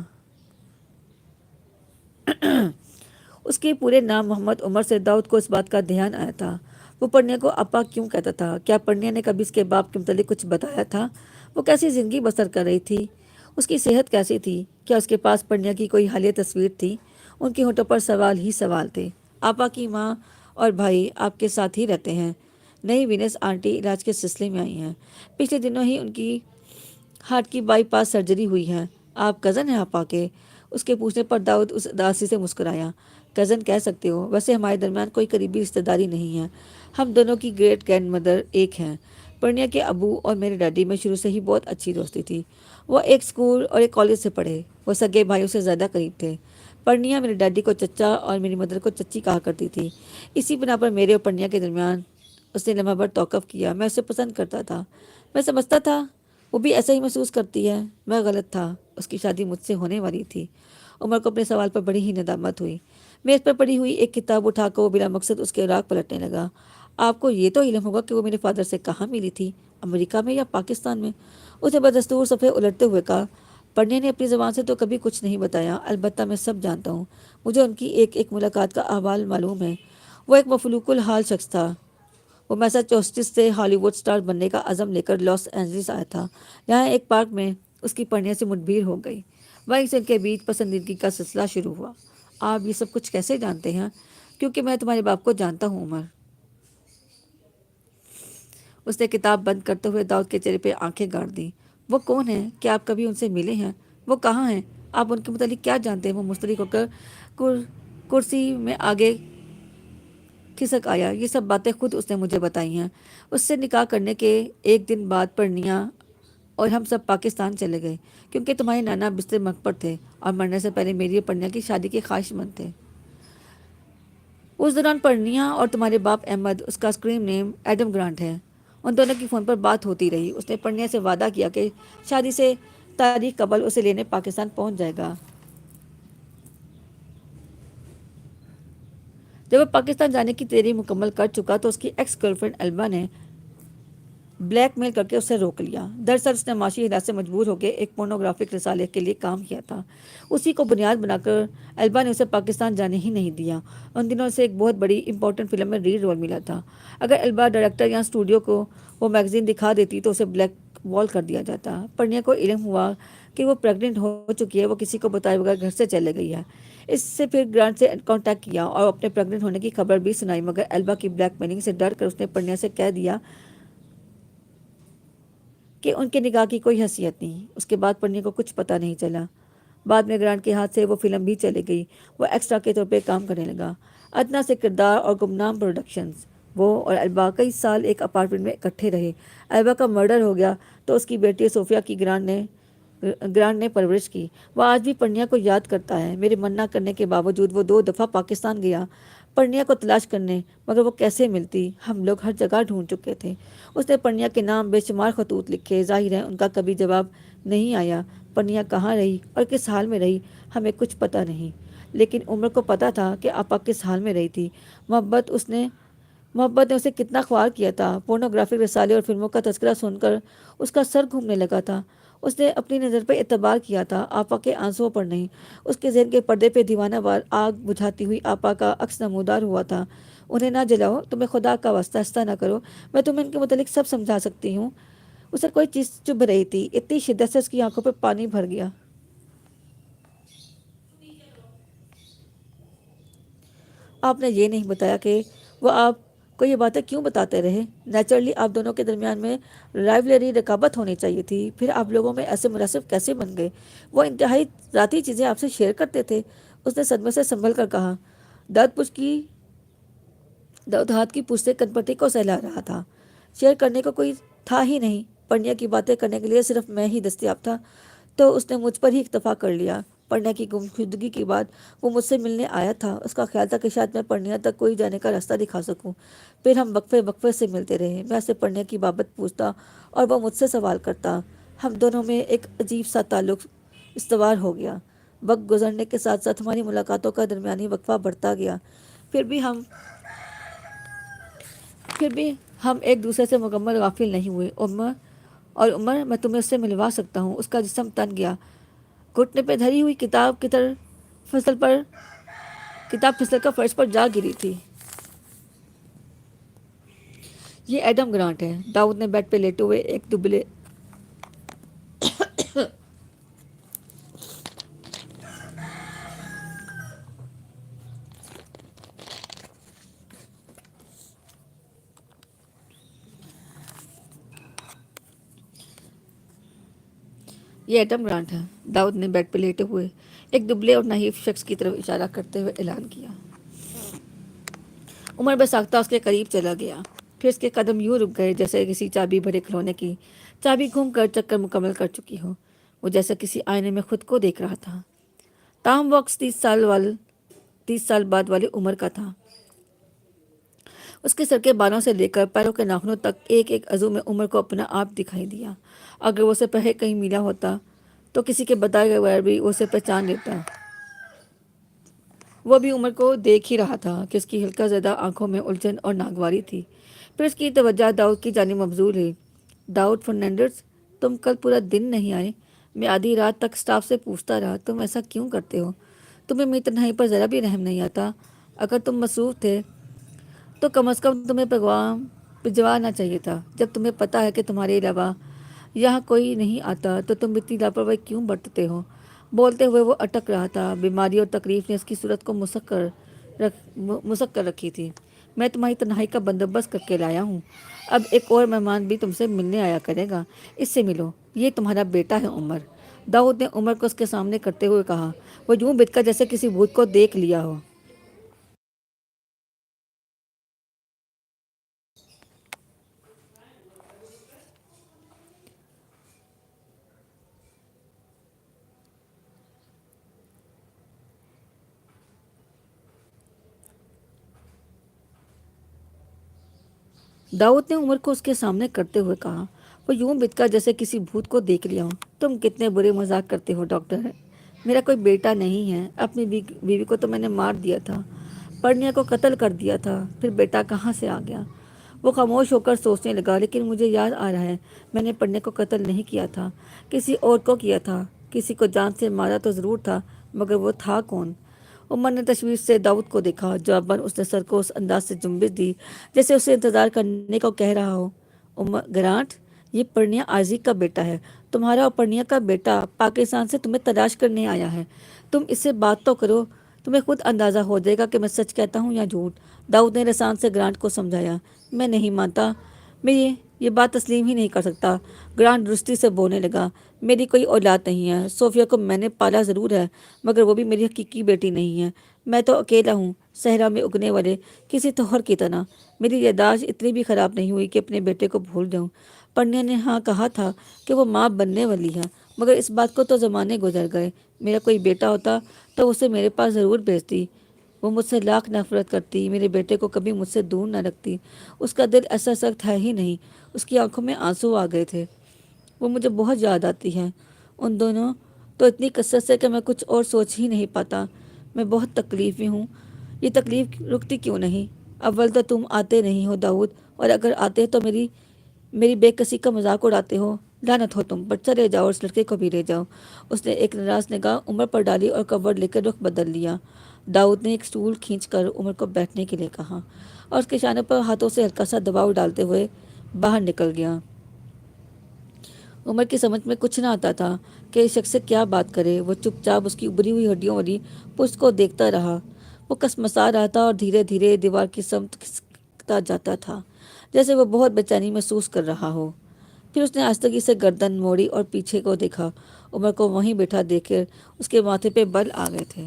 اس کے پورے نام محمد عمر سے داؤد کو اس بات کا دھیان آیا تھا۔ وہ پڑھنیا کو ابا کیوں کہتا تھا؟ کیا پڑھنیا نے کبھی اس کے باپ کے متعلق کچھ بتایا تھا؟ وہ کیسی زندگی بسر کر رہی تھی؟ اس کی صحت کیسی تھی؟ کیا اس کے پاس پڑھنیا کی کوئی حالیہ تصویر تھی؟ ان کے ہونٹوں پر سوال ہی سوال تھے۔ آپا کی ماں اور بھائی آپ کے ساتھ ہی رہتے ہیں؟ نہیں، وینس آنٹی علاج کے سلسلے میں آئی ہیں، پچھلے دنوں ہی ان کی ہارٹ کی بائی پاس سرجری ہوئی ہے۔ آپ کزن ہیں آپا کے؟ اس کے پوچھنے پر داؤد اس اداسی سے مسکرایا۔ کزن کہہ سکتے ہو، ویسے ہمارے درمیان کوئی قریبی رشتہ داری نہیں ہے، ہم دونوں کی گریٹ گرینڈ مدر ایک ہیں۔ پرنیا کے ابو اور میرے ڈیڈی میں شروع سے ہی بہت اچھی دوستی تھی، وہ ایک اسکول اور ایک کالج سے پڑھے، وہ سگے بھائیوں سے زیادہ قریب تھے۔ پرنیا میرے ڈیڈی کو چچا اور میری مدر کو چچی کہا کرتی تھی، اسی بنا پر میرے اور پرنیا کے درمیان اس نے لمحہ بھر توقف کیا۔ میں اسے پسند کرتا تھا، میں سمجھتا تھا وہ بھی ایسا ہی محسوس کرتی ہے، میں غلط تھا، اس کی شادی مجھ سے ہونے والی تھی۔ عمر کو اپنے سوال پر بڑی ہی ندامت ہوئی۔ میز پر پڑی ہوئی ایک کتاب اٹھا کر وہ بلا مقصد اس کے اوراق پلٹنے لگا۔ آپ کو یہ تو علم ہوگا کہ وہ میرے فادر سے کہاں ملی تھی، امریکہ میں یا پاکستان میں؟ اسے بدستور صفحے الٹتے ہوئے کہا۔ پڑھنے نے اپنی زبان سے تو کبھی کچھ نہیں بتایا، البتہ میں سب جانتا ہوں، مجھے ان کی ایک ایک ملاقات کا احوال معلوم ہے۔ وہ ایک مفلوق الحال شخص تھا۔ وہ میساچوسٹس سے ہالی ووڈ سٹار بننے کا عزم لے کر لاس اینجلس آیا تھا۔ یہاں ایک پارک میں اس کی پڑھنے سے مدبیر ہو گئی، وہیں سے ان کے بیچ پسندیدگی کا سلسلہ شروع ہوا۔ آپ یہ سب کچھ کیسے جانتے ہیں؟ کیونکہ میں تمہارے باپ کو جانتا ہوں عمر۔ اس نے کتاب بند کرتے ہوئے داؤد کے چہرے پہ آنکھیں گاڑ دیں۔ وہ کون ہیں؟ کیا آپ کبھی ان سے ملے ہیں؟ وہ کہاں ہیں؟ آپ ان کے متعلق کیا جانتے ہیں؟ وہ مسترک ہو کر کرسی میں آگے کھسک آیا۔ یہ سب باتیں خود اس نے مجھے بتائی ہیں۔ اس سے نکاح کرنے کے ایک دن بعد پرنیا اور ہم سب پاکستان چلے گئے، کیونکہ تمہارے نانا بستر مرگ پر تھے اور مرنے سے پہلے میری اور پرنیا کی شادی کے خواہش مند تھے۔ اس دوران پرنیا اور تمہارے باپ احمد، اس کا اسکرین نیم ایڈم گرانٹ ہے، ان دونوں کی فون پر بات ہوتی رہی۔ اس نے پرنیا سے وعدہ کیا کہ شادی سے تاریخ قبل اسے لینے پاکستان پہنچ جائے گا۔ جب وہ پاکستان جانے کی تیاری مکمل کر چکا تو اس کی ایکس گرل فرینڈ البا نے بلیک میل کر کے اسے روک لیا۔ دراصل اس نے معاشی حالات سے مجبور ہو کے ایک پورنوگرافک رسالے کے لیے کام کیا تھا، اسی کو بنیاد بنا کر البا نے اسے پاکستان جانے ہی نہیں دیا۔ ان دنوں اسے ایک بہت بڑی امپورٹنٹ فلم میں لیڈ رول ملا تھا۔ اگر البا ڈائریکٹر یا اسٹوڈیو کو وہ میگزین دکھا دیتی تو اسے بلیک وال کر دیا جاتا۔ پرنیا کو علم ہوا کہ وہ پریگننٹ ہو چکی ہے، وہ کسی کو بتائے بغیر گھر سے چلے گئی ہے۔ اس سے پھر گرانٹ سے کانٹیکٹ کیا اور اپنے پریگننٹ ہونے کی خبر بھی سنائی، مگر البا کی بلیک میلنگ سے ڈر کر اس نے پرنیا سے کہہ دیا کہ ان کے نکاح کی کوئی حیثیت نہیں۔ اس کے بعد پرنیا کو کچھ پتہ نہیں چلا۔ بعد میں گرانٹ کے ہاتھ سے وہ فلم بھی چلی گئی، وہ ایکسٹرا کے طور پہ کام کرنے لگا۔ ادنا سے کردار اور گمنام پروڈکشنز۔ وہ اور البا کئی سال ایک اپارٹمنٹ میں اکٹھے رہے۔ البا کا مرڈر ہو گیا تو اس کی بیٹی صوفیہ کی گرانٹ نے پرورش کی۔ وہ آج بھی پرنیا کو یاد کرتا ہے۔ میرے منع کرنے کے باوجود وہ 2 دفعہ پاکستان گیا پرنیا کو تلاش کرنے، مگر وہ کیسے ملتی؟ ہم لوگ ہر جگہ ڈھونڈ چکے تھے۔ اس نے پرنیا کے نام بے شمار خطوط لکھے، ظاہر ہے ان کا کبھی جواب نہیں آیا۔ پرنیا کہاں رہی اور کس حال میں رہی ہمیں کچھ پتہ نہیں، لیکن عمر کو پتہ تھا کہ آپا کس حال میں رہی تھی۔ محبت نے اسے کتنا خوار کیا تھا۔ پورنوگرافک رسالے اور فلموں کا تذکرہ سن کر اس کا سر گھومنے لگا تھا۔ اس نے اپنی نظر پر اعتبار کیا تھا، آپا کے آنسوؤں پر نہیں۔ اس کے ذہن کے پردے پہ دیوانہ وار آگ بجھاتی ہوئی آپا کا عکس نمودار ہوا تھا۔ انہیں نہ جلاؤ، تمہیں خدا کا واسطہ ایسا نہ کرو، میں تمہیں ان کے متعلق سب سمجھا سکتی ہوں۔ اسے کوئی چیز چبھ رہی تھی، اتنی شدت سے اس کی آنکھوں پہ پانی بھر گیا۔ آپ نے یہ نہیں بتایا کہ وہ آپ کو یہ باتیں کیوں بتاتے رہے؟ نیچرلی آپ دونوں کے درمیان میں رائیولری، رقابت ہونی چاہیے تھی، پھر آپ لوگوں میں ایسے مناسب کیسے بن گئے؟ وہ انتہائی ذاتی چیزیں آپ سے شیئر کرتے تھے، اس نے صدمے سے سنبھل کر کہا۔ درد ہاتھ کی پوچھ سے کنپٹی کو سہلا رہا تھا۔ شیئر کرنے کو کوئی تھا ہی نہیں، پرنیا کی باتیں کرنے کے لیے صرف میں ہی دستیاب تھا، تو اس نے مجھ پر ہی اکتفا کر لیا۔ پرنیا کی گمشدگی کے بعد وہ مجھ سے ملنے آیا تھا، اس کا خیال تھا کہ شاید میں پرنیا تک کوئی جانے کا راستہ دکھا سکوں۔ پھر ہم وقفے وقفے سے ملتے رہے، میں اسے پرنیا کی بابت پوچھتا اور وہ مجھ سے سوال کرتا۔ ہم دونوں میں ایک عجیب سا تعلق استوار ہو گیا۔ وقت گزرنے کے ساتھ ساتھ ہماری ملاقاتوں کا درمیانی وقفہ بڑھتا گیا، پھر بھی ہم ایک دوسرے سے مکمل غافل نہیں ہوئے۔ عمر، میں تمہیں اس سے ملوا سکتا ہوں۔ اس کا جسم تن گیا، گھٹنے پہ دھری ہوئی کتاب پھسل کر فرش پر جا گری تھی۔ یہ ایڈم گرانٹ ہے، داؤد نے بیڈ پہ لیٹے ہوئے ایک دبلے یہ ایڈم گرانٹ ہے، داؤد نے بیڈ پہ لیٹے ہوئے ایک دبلے اور نحیف شخص کی طرف اشارہ کرتے ہوئے اعلان کیا۔ عمر بساختہ اس کے قریب چلا گیا، پھر اس کے قدم یوں رک گئے جیسے کسی چابی بھرے کھلونے کی چابی گھوم کر چکر مکمل کر چکی ہو۔ وہ جیسے کسی آئینے میں خود کو دیکھ رہا تھا۔ تاہم وہ عکس 30 سال بعد والی عمر کا تھا۔ اس کے سر کے بالوں سے لے کر پیروں کے ناخنوں تک ایک ایک عضو میں عمر کو اپنا آپ دکھائی دیا۔ اگر وہ اسے پہلے کہیں ملا ہوتا تو کسی کے بتائے گئے بغیر بھی وہ اسے پہچان لیتا۔ وہ بھی عمر کو دیکھ ہی رہا تھا کہ اس کی ہلکا زدہ آنکھوں میں الجھن اور ناگواری تھی۔ پھر اس کی توجہ داؤد کی جانب مبذول ہوئی۔ داؤد فرنینڈز، تم کل پورا دن نہیں آئے۔ میں آدھی رات تک اسٹاف سے پوچھتا رہا، تم ایسا کیوں کرتے ہو؟ تمہیں میری تنہائی پر ذرا بھی رحم نہیں آتا؟ اگر تم مصروف تھے تو کم از کم تمہیں پیغام بھجوانا چاہیے تھا۔ جب تمہیں پتہ ہے کہ تمہارے علاوہ یہاں کوئی نہیں آتا تو تم اتنی لاپرواہی کیوں برتتے ہو؟ بولتے ہوئے وہ اٹک رہا تھا۔ بیماری اور تکلیف نے اس کی صورت کو مسک کر رکھی تھی۔ میں تمہاری تنہائی کا بندوبست کر کے لایا ہوں۔ اب ایک اور مہمان بھی تم سے ملنے آیا کرے گا، اس سے ملو۔ یہ تمہارا بیٹا ہے عمر، داؤد نے عمر کو اس کے سامنے کرتے ہوئے کہا۔ وہ یوں بت کر جیسے کسی بھوت کو دیکھ لیا ہو۔ داؤد نے عمر کو اس کے سامنے کرتے ہوئے کہا۔ وہ یوں بت کر جیسے کسی بھوت کو دیکھ لیا ہو۔ تم کتنے برے مذاق کرتے ہو ڈاکٹر۔ میرا کوئی بیٹا نہیں ہے، اپنی بیوی کو تو میں نے مار دیا تھا، پرنیا کو قتل کر دیا تھا، پھر بیٹا کہاں سے آ گیا؟ وہ خاموش ہو کر سوچنے لگا۔ لیکن مجھے یاد آ رہا ہے، میں نے پرنیا کو قتل نہیں کیا تھا، کسی اور کو کیا تھا۔ کسی کو جان سے مارا تو ضرور تھا، مگر وہ تھا کون؟ عمر نے تشویش سے داؤد کو دیکھا۔ جواباً اس نے سر کو اس انداز سے جنبش دی جیسے اسے انتظار کرنے کو کہہ رہا ہو۔ گرانٹ، یہ پرنیا عارضی کا بیٹا ہے، تمہارا اور پرنیا کا بیٹا پاکستان سے تمہیں تلاش کرنے آیا ہے۔ تم اس سے بات تو کرو، تمہیں خود اندازہ ہو جائے گا کہ میں سچ کہتا ہوں یا جھوٹ۔ داؤد نے لسان سے گرانٹ کو سمجھایا۔ میں نہیں مانتا، میں یہ بات تسلیم ہی نہیں کر سکتا۔ گرانٹ درستی سے بولنے لگا۔ میری کوئی اولاد نہیں ہے، صوفیہ کو میں نے پالا ضرور ہے، مگر وہ بھی میری حقیقی بیٹی نہیں ہے۔ میں تو اکیلا ہوں، صحرا میں اگنے والے کسی توہر کی طرح۔ میری یادداشت اتنی بھی خراب نہیں ہوئی کہ اپنے بیٹے کو بھول جاؤں۔ پرنیا نے ہاں کہا تھا کہ وہ ماں بننے والی ہے، مگر اس بات کو تو زمانے گزر گئے۔ میرا کوئی بیٹا ہوتا تو اسے میرے پاس ضرور بھیجتی۔ وہ مجھ سے لاکھ نفرت کرتی، میرے بیٹے کو کبھی مجھ سے دور نہ رکھتی۔ اس کا دل ایسا سخت ہے ہی نہیں۔ اس کی آنکھوں میں آنسو آ گئے تھے۔ وہ مجھے بہت یاد آتی ہے، ان دونوں تو اتنی کثرت سے کہ میں کچھ اور سوچ ہی نہیں پاتا۔ میں بہت تکلیف میں ہوں، یہ تکلیف رکتی کیوں نہیں؟ اول تو تم آتے نہیں ہو داؤد، اور اگر آتے تو میری بے کسی کا مذاق اڑاتے ہو۔ لعنت ہو تم پر، چلے جاؤ اور اس لڑکے کو بھی لے جاؤ۔ اس نے ایک ناراض نگاہ عمر پر ڈالی اور کور لے کر رخ بدل لیا۔ داؤد نے ایک سٹول کھینچ کر عمر کو بیٹھنے کے لیے کہا اور اس کے شانے پر ہاتھوں سے ہلکا سا دباؤ ڈالتے ہوئے باہر نکل گیا۔ عمر کی سمجھ میں کچھ نہ آتا تھا کہ اس شخص سے کیا بات کرے۔ وہ چپ چاپ اس کی ابری ہوئی ہڈیوں والی پشت کو دیکھتا رہا۔ وہ کسمسا رہا تھا اور دھیرے دھیرے دیوار کی سمت کھسکتا جاتا تھا، جیسے وہ بہت بے چینی محسوس کر رہا ہو۔ پھر اس نے آہستگی سے گردن موڑی اور پیچھے کو دیکھا۔ عمر کو وہیں بیٹھا دیکھ کر اس کے ماتھے پہ بل آ گئے تھے۔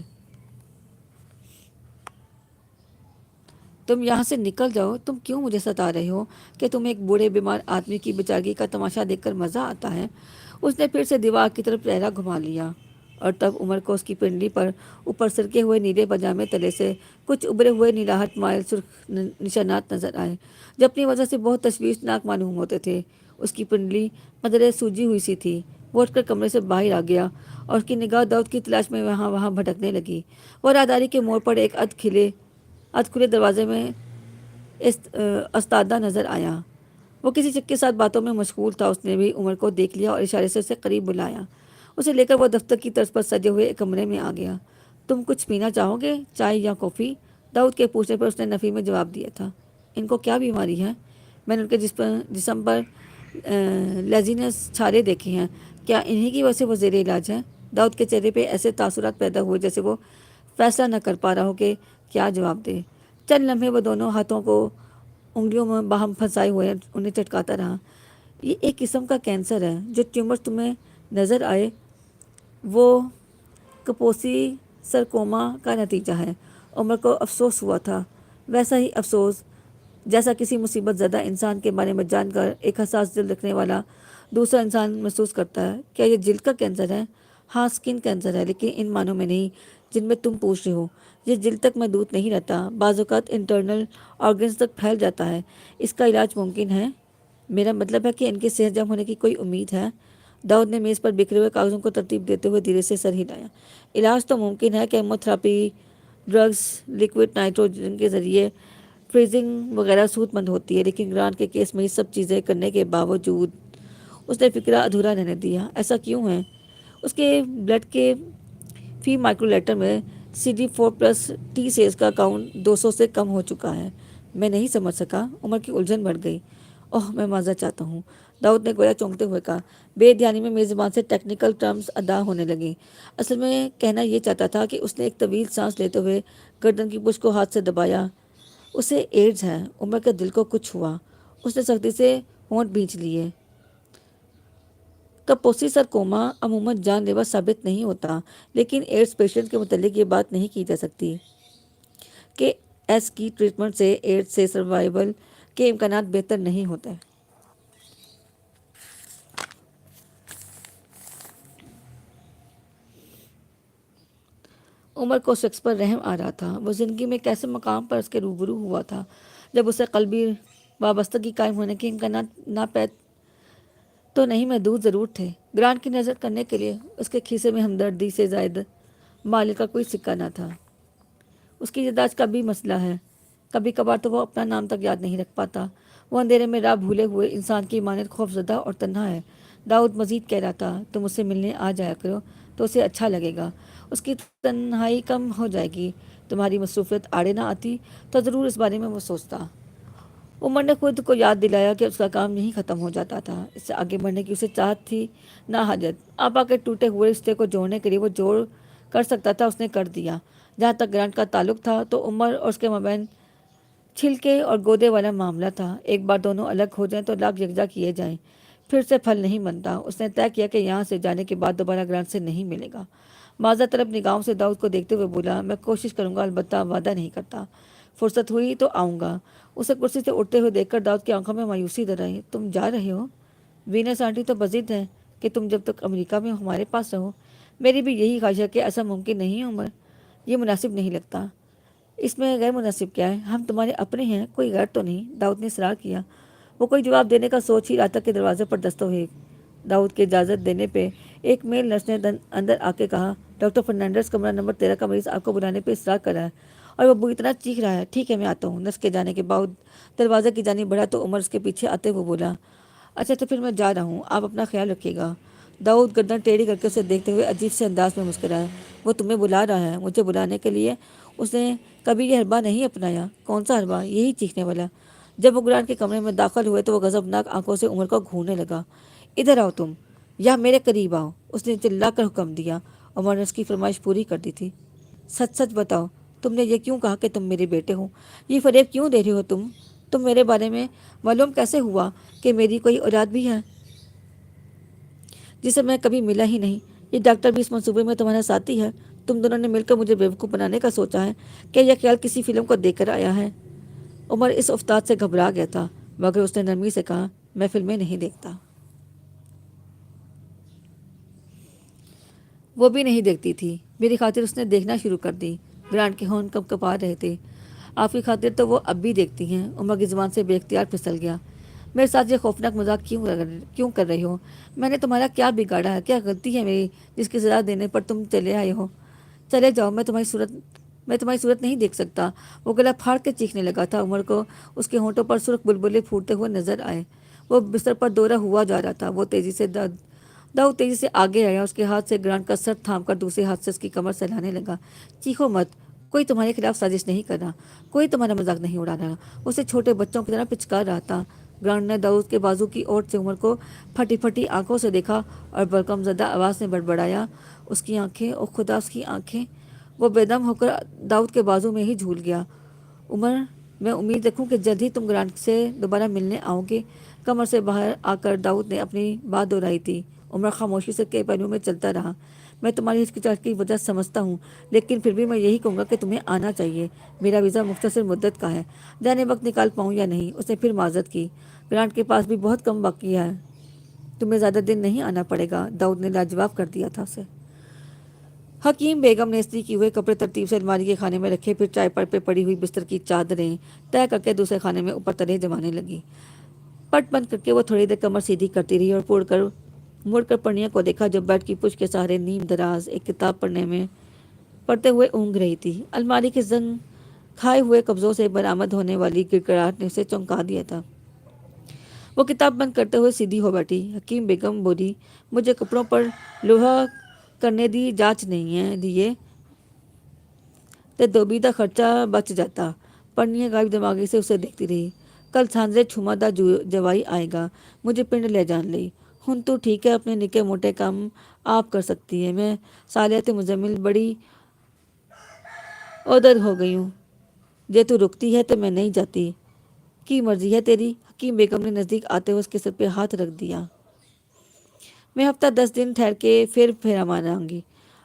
تم یہاں سے نکل جاؤ، تم کیوں مجھے ستا رہے ہو کہ تمہیں ایک بوڑھے بیمار آدمی کی بچارگی کا تماشا دیکھ کر مزہ آتا ہے؟ اس نے پھر سے دیوار کی طرف چہرہ گھما لیا اور تب عمر کو اس کی پنڈلی پر اوپر سرکے ہوئے نیلے پاجامے تلے سے کچھ ابھرے ہوئے نیلاہٹ مائل سرخ نشانات نظر آئے جو اپنی وجہ سے بہت تشویشناک معلوم ہوتے تھے۔ اس کی پنڈلی مدرے سوجی ہوئی سی تھی۔ وہ اٹھ کر کمرے سے باہر آ گیا اور اس کی نگاہ داؤد کی تلاش میں وہاں وہاں بھٹکنے لگی۔ وہ راہداری کے موڑ پر ایک ادھ کھلے دروازے میں استادہ نظر آیا۔ وہ کسی شخص کے ساتھ باتوں میں مشغول تھا۔ اس نے بھی عمر کو دیکھ لیا اور اشارے سے اسے قریب بلایا۔ اسے لے کر وہ دفتر کی طرز پر سجے ہوئے ایک کمرے میں آ گیا۔ تم کچھ پینا چاہو گے، چائے یا کافی؟ داؤد کے پوچھنے پر اس نے نفی میں جواب دیا تھا۔ ان کو کیا بیماری ہے؟ میں نے ان کے جسم پر لیزینس چھالے دیکھے ہیں، کیا انہی کی وجہ سے وہ زیر علاج ہے؟ داؤد کے چہرے پہ ایسے تاثرات پیدا ہوئے جیسے وہ فیصلہ نہ کر پا رہا ہو کہ کیا جواب دے۔ چند لمحے وہ دونوں ہاتھوں کو انگلیوں میں باہم پھنسائے ہوئے انہیں چٹکاتا رہا۔ یہ ایک قسم کا کینسر ہے۔ جو ٹیومر تمہیں نظر آئے وہ کپوسی سرکوما کا نتیجہ ہے۔ عمر کو افسوس ہوا تھا، ویسا ہی افسوس جیسا کسی مصیبت زدہ انسان کے بارے میں جان کر ایک حساس دل رکھنے والا دوسرا انسان محسوس کرتا ہے۔ کیا یہ جلد کا کینسر ہے؟ ہاں، سکن کینسر ہے، لیکن ان معنوں میں نہیں جن میں تم پوچھ رہے ہو۔ یہ جلد تک محدود نہیں رہتا، بعض اوقات انٹرنل آرگنز تک پھیل جاتا ہے۔ اس کا علاج ممکن ہے؟ میرا مطلب ہے کہ ان کے صحت یاب ہونے کی کوئی امید ہے؟ داؤد نے میز پر بکھرے ہوئے کاغذوں کو ترتیب دیتے ہوئے دھیرے سے سر ہلایا۔ علاج تو ممکن ہے، کیموتھراپی، ڈرگز، لیکوڈ نائٹروجن کے ذریعے فریزنگ وغیرہ صحت مند ہوتی ہے، لیکن گرانٹ کے کیس میں یہ سب چیزیں کرنے کے باوجود اس نے فکرہ ادھورا رہنے دیا۔ ایسا کیوں ہے؟ اس کے بلڈ کے فی مائکرو لیٹر میں CD4+ T سیلز کا کاؤنٹ 200 سے کم ہو چکا ہے۔ میں نہیں سمجھ سکا۔ عمر کی الجھن بڑھ گئی۔ اوہ، میں معذرت چاہتا ہوں، داؤد نے گویا چونکتے ہوئے کہا۔ بے دھیانی میں میری زبان سے ٹیکنیکل ٹرمز ادا ہونے لگیں۔ اصل میں کہنا یہ چاہتا تھا کہ اس نے ایک طویل سانس لیتے ہوئے گردن کی پشت کو ہاتھ سے دبایا۔ اسے ایڈز ہے۔ عمر کے دل کو کچھ ہوا۔ اس نے سختی سے ہونٹ بھینچ لیے۔ کپوسی سرکوما عموماً جان لیوا ثابت نہیں ہوتا، لیکن ایڈز پیشنٹ کے متعلق یہ بات نہیں کی جا سکتی کہ ایس کی ٹریٹمنٹ سے ایڈز سے سروائیول کے امکانات بہتر نہیں ہوتے۔ عمر کو شخص پر رحم آ رہا تھا۔ وہ زندگی میں کیسے مقام پر اس کے روبرو ہوا تھا جب اسے قلبی وابستگی قائم ہونے کے امکانات ناپید تو نہیں محدود ضرور تھے۔ گرانٹ کی نظر کرنے کے لیے اس کے کھیسے میں ہمدردی سے زائد مال کا کوئی سکہ نہ تھا۔ اس کی یادداشت کا بھی مسئلہ ہے، کبھی کبھار تو وہ اپنا نام تک یاد نہیں رکھ پاتا۔ وہ اندھیرے میں راہ بھولے ہوئے انسان کی مانند خوفزدہ اور تنہا ہے۔ داؤد مزید کہہ رہا تھا، تم اسے ملنے آ جایا کرو تو اسے اچھا لگے گا، اس کی تنہائی کم ہو جائے گی۔ تمہاری مصروفیت آڑے نہ آتی تو ضرور اس بارے میں وہ سوچتا۔ عمر نے خود کو یاد دلایا کہ اس کا کام یہیں ختم ہو جاتا تھا۔ اس سے آگے بڑھنے کی اسے چاہت تھی نہ حاجت۔ آپا کے ٹوٹے ہوئے رشتے کو جوڑنے کے لیے وہ جوڑ کر سکتا تھا اس نے کر دیا۔ جہاں تک گرانٹ کا تعلق تھا تو عمر اور اس کے مابین چھلکے اور گودے والا معاملہ تھا۔ ایک بار دونوں الگ ہو جائیں تو لاکھ یکجا کیے جائیں، پھر سے پھل نہیں بنتا۔ اس نے طے کیا کہ یہاں سے جانے کے بعد دوبارہ گرانٹ سے نہیں ملے گا۔ معذرت طلب نگاہوں سے داؤد کو دیکھتے ہوئے بولا، میں کوشش کروں گا، البتہ وعدہ نہیں کرتا۔ فرصت ہوئی تو آؤں گا۔ اسے کرسی سے اٹھتے ہوئے دیکھ کر داؤد کی آنکھوں میں مایوسی در آئی۔ تم جا رہے ہو؟ وینس آنٹی تو بضد ہے کہ تم جب تک امریکہ میں ہمارے پاس رہو۔ میری بھی یہی خواہش ہے کہ ایسا ممکن نہیں ہے عمر، یہ مناسب نہیں لگتا۔ اس میں غیر مناسب کیا ہے؟ ہم تمہارے اپنے ہیں، کوئی غیر تو نہیں؟ داؤد نے اصرار کیا۔ وہ کوئی جواب دینے کا سوچ ہی رہا تھا کہ دروازے پر دستک ہوئی۔ داؤد کے اجازت دینے پہ ایک میل نرس نے اندر آ کے کہا، ڈاکٹر فرنانڈز کمرہ نمبر 13 کا مریض آپ کو بلانے پہ اصرار کر رہا ہے اور وہ بری طرح چیخ رہا ہے۔ ٹھیک ہے، میں آتا ہوں۔ نرس کے جانے کے بعد دروازے کی جانب بڑھا تو عمر اس کے پیچھے آتے ہوئے بولا، اچھا تو پھر میں جا رہا ہوں، آپ اپنا خیال رکھیے گا۔ داؤد گردن ٹیڑھی کر کے اسے دیکھتے ہوئے عجیب سے انداز میں مسکرایا۔ وہ تمہیں بلا رہا ہے، مجھے بلانے کے لیے؟ اس نے کبھی یہ حربہ نہیں اپنایا۔ کون سا حربہ؟ یہی چیخنے والا۔ جب وہ گرانٹ کے کمرے میں داخل ہوئے تو وہ غضبناک آنکھوں سے عمر کو گھورنے لگا۔ ادھر آؤ تم، یا میرے قریب آؤ، اس نے چلا کر حکم دیا۔ عمر نے اس کی فرمائش پوری کر دی تھی۔ سچ سچ بتاؤ، تم نے یہ کیوں کہا کہ تم میرے بیٹے ہو؟ یہ فریب کیوں دے رہے ہو تم میرے بارے میں معلوم کیسے ہوا کہ میری کوئی اولاد بھی ہے جسے میں کبھی ملا ہی نہیں؟ یہ ڈاکٹر بھی اس منصوبے میں تمہارا ساتھی ہے؟ تم دونوں نے مل کر مجھے بیوقوف بنانے کا سوچا ہے؟ کیا یہ خیال کسی فلم کو دیکھ کر آیا ہے؟ عمر اس افتاد سے گھبرا گیا تھا، مگر اس نے نرمی سے کہا، میں فلمیں نہیں دیکھتا۔ وہ بھی نہیں دیکھتی تھی، میری خاطر اس نے دیکھنا شروع کر دی۔ گرانٹ کے ہونٹ کپ کپا رہے تھے۔ آپ کی خاطر تو وہ اب بھی دیکھتی ہیں۔ عمر کی زبان سے بے اختیار پھسل گیا۔ میرے ساتھ یہ خوفناک مذاق کیوں کر رہی ہو؟ میں نے تمہارا کیا بگاڑا ہے؟ کیا غلطی ہے میری جس کی سزا دینے پر تم چلے آئے ہو؟ چلے جاؤ، میں تمہاری صورت نہیں دیکھ سکتا۔ وہ گلا پھاڑ کے چیخنے لگا تھا۔ عمر کو اس کے ہونٹوں پر سرخ بلبلے پھوٹتے ہوئے نظر آئے۔ وہ بستر پر دورہ ہوا جا رہا تھا۔ وہ داؤد تیزی سے آگے آیا، اس کے ہاتھ سے گرانٹ کا سر تھام کر دوسرے ہاتھ سے اس کی کمر سہلانے لگا۔ چیخو مت، کوئی تمہارے خلاف سازش نہیں کر رہا، کوئی تمہارا مذاق نہیں اڑا رہا۔ اسے چھوٹے بچوں کی طرح پچکار رہا تھا۔ گرانٹ نے داؤد کے بازو کی اوٹ سے عمر کو پھٹی پھٹی آنکھوں سے دیکھا اور برکم زدہ آواز میں بڑبڑایا، اس کی آنکھیں، او خدا، اس کی آنکھیں! وہ بے دم ہو کر داؤد کے بازو میں ہی جھول گیا۔ عمر، میں امید رکھوں کہ جلد ہی تم گرانٹ سے دوبارہ ملنے آؤ گے۔ کمر سے باہر آ کر داؤد نے اپنی بات دہرائی تھی۔ عمر خاموشی سے کئی پہلوؤں میں چلتا رہا۔ میں تمہاری ہچکچاہٹ کی وجہ سمجھتا ہوں، لیکن پھر بھی میں یہی کہوں گا کہ تمہیں آنا چاہیے۔ میرا ویزا مختصر مدت کا ہے، جانے وقت نکال پاؤں یا نہیں۔ اس نے پھر معذرت کی۔ گرانٹ کے پاس بھی بہت کم باقی ہے، تمہیں زیادہ دن نہیں آنا پڑے گا، داؤد نے لاجواب کر دیا تھا اسے۔ حکیم بیگم نے استری کیے ہوئے کپڑے ترتیب سے الماری کے خانے میں رکھے، پھر چائے پر پہ پڑی ہوئی بستر کی چادریں طے کر کے دوسرے خانے میں اوپر تلے جمانے لگی۔ پٹ بند کر کے وہ تھوڑی دیر کمر سیدھی کرتی رہی اور مڑ کر پرنیا کو دیکھا جو بیڈ کی پشت کے سہارے نیم دراز ایک کتاب پڑھتے ہوئے اونگ رہی تھی۔ الماری کے زنگ کھائے ہوئے قبضوں سے برآمد ہونے والی گڑگڑاہٹ نے اسے چونکا دیا تھا۔ وہ کتاب بند کرتے ہوئے سیدھی ہو بیٹھی۔ حکیم بیگم بولی، مجھے کپڑوں پر لوہا کرنے دی جاچ نہیں ہے دیے تے دوبیدہ خرچہ بچ جاتا۔ پرنیا غائب دماغی سے اسے دیکھتی رہی۔ کل سانجرے چھمادہ جوائی آئے گا، مجھے پنڈ لے جان لئی۔ ہن تو ٹھیک ہے، اپنے نکے موٹے کام آپ کر سکتی ہے، میں صالحت مزمل بڑی اودر ہو گئی ہوں، جے تو رکتی ہے تو میں نہیں جاتی، کی مرضی ہے تیری۔ حکیم بیگم نے نزدیک آتے ہوئے اس کے سر پہ ہاتھ رکھ دیا۔ میں ہفتہ 10 دن ٹھہر کے پھر پھیرا ماروں گی،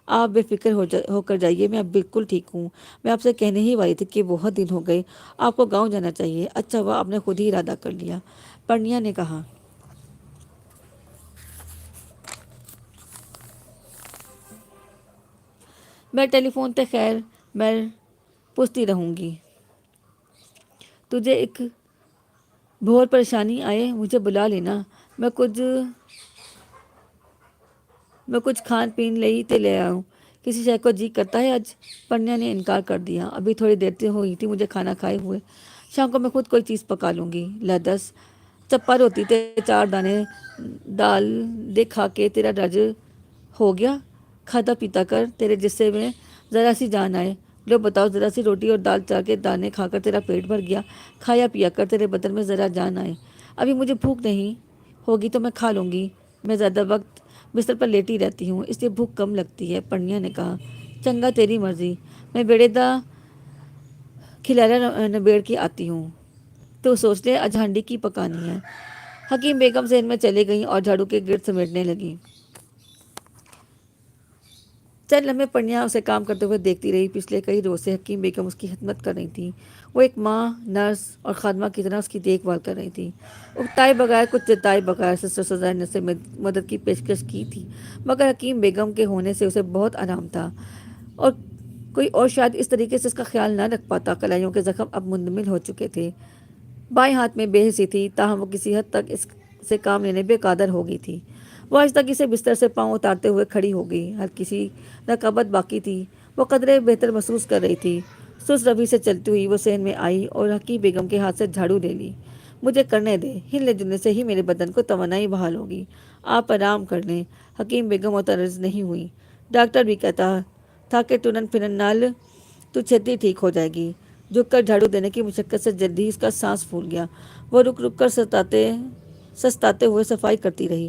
آپ بے فکر ہو کر جائیے، میں اب بالکل ٹھیک ہوں۔ میں آپ سے کہنے ہی والی تھی کہ بہت دن ہو گئے، آپ کو گاؤں جانا چاہیے۔ اچھا ہوا آپ نے خود ہی ارادہ کر لیا، پرنیا نے کہا۔ میں ٹیلی فون تے خیر میں پوچھتی رہوں گی۔ تجھے ایک بہت پریشانی آئے مجھے بلا لینا، میں کچھ کھان پین لئی تے لے آؤں۔ کسی شے کو جی کرتا ہے آج؟ پرنیا نے انکار کر دیا۔ ابھی تھوڑی دیر سے ہوئی تھی مجھے کھانا کھائے ہوئے، شام کو میں خود کوئی چیز پکا لوں گی۔ لدس چپا روٹی تے 4 دانے دال دے کھا کے تیرا ڈرج ہو گیا، کھاتا پیتا کر، تیرے جسے میں ذرا سی جان آئے۔ لو بتاؤ، ذرا سی روٹی اور دال چا کے دانے کھا کر تیرا پیٹ بھر گیا؟ کھایا پیا کر، تیرے بدن میں ذرا جان آئے۔ ابھی مجھے بھوک نہیں ہوگی تو میں کھا لوں گی، میں زیادہ وقت بستر پر لیٹی رہتی ہوں، اس لیے بھوک کم لگتی ہے، پرنیا نے کہا۔ چنگا، تیری مرضی، میں بیڑے دا کھلارا نبیڑ کے آتی ہوں، تو سوچ لے آج ہانڈی کی پکانی ہے۔ حکیم بیگم ذہن میں چلے گئیں اور جھاڑو کے گرد سمیٹنے لگیں۔ چند لمحے پرنیا اسے کام کرتے ہوئے دیکھتی رہی۔ پچھلے کئی روز سے حکیم بیگم اس کی خدمت کر رہی تھیں۔ وہ ایک ماں، نرس اور خادمہ کی طرح اس کی دیکھ بھال کر رہی تھیں۔ اکتائے بغیر، کچھ جتائے بغیر سسٹر سزائر نے اسے مدد کی پیشکش کی تھی، مگر حکیم بیگم کے ہونے سے اسے بہت آرام تھا، اور کوئی اور شاید اس طریقے سے اس کا خیال نہ رکھ پاتا۔ کلائیوں کے زخم اب مندمل ہو چکے تھے۔ بائیں ہاتھ میں بے حسی تھی، تاہم وہ کسی حد تک اس سے کام لینے بے قادر ہو گئی تھی۔ وہ آج تک اسے بستر سے پاؤں اتارتے ہوئے کھڑی ہو گئی، ہر کسی رقابت باقی تھی۔ وہ قدرے بہتر محسوس کر رہی تھی۔ سست روی سے چلتی ہوئی وہ صحن میں آئی اور حکیم بیگم کے ہاتھ سے جھاڑو لے لی۔ مجھے کرنے دیں، ہلنے جلنے سے ہی میرے بدن کو توانائی بحال ہوگی، آپ آرام کر لیں۔ حکیم بیگم معترض نہیں ہوئی۔ ڈاکٹر بھی کہتا تھا کہ ٹنن پھرن نال تو چھتی ٹھیک ہو جائے گی۔ جھک کر جھاڑو دینے کی مشقت سے جلدی اس کا سانس پھول گیا۔ وہ رک رک کر سستاتے ہوئے صفائی کرتی رہی۔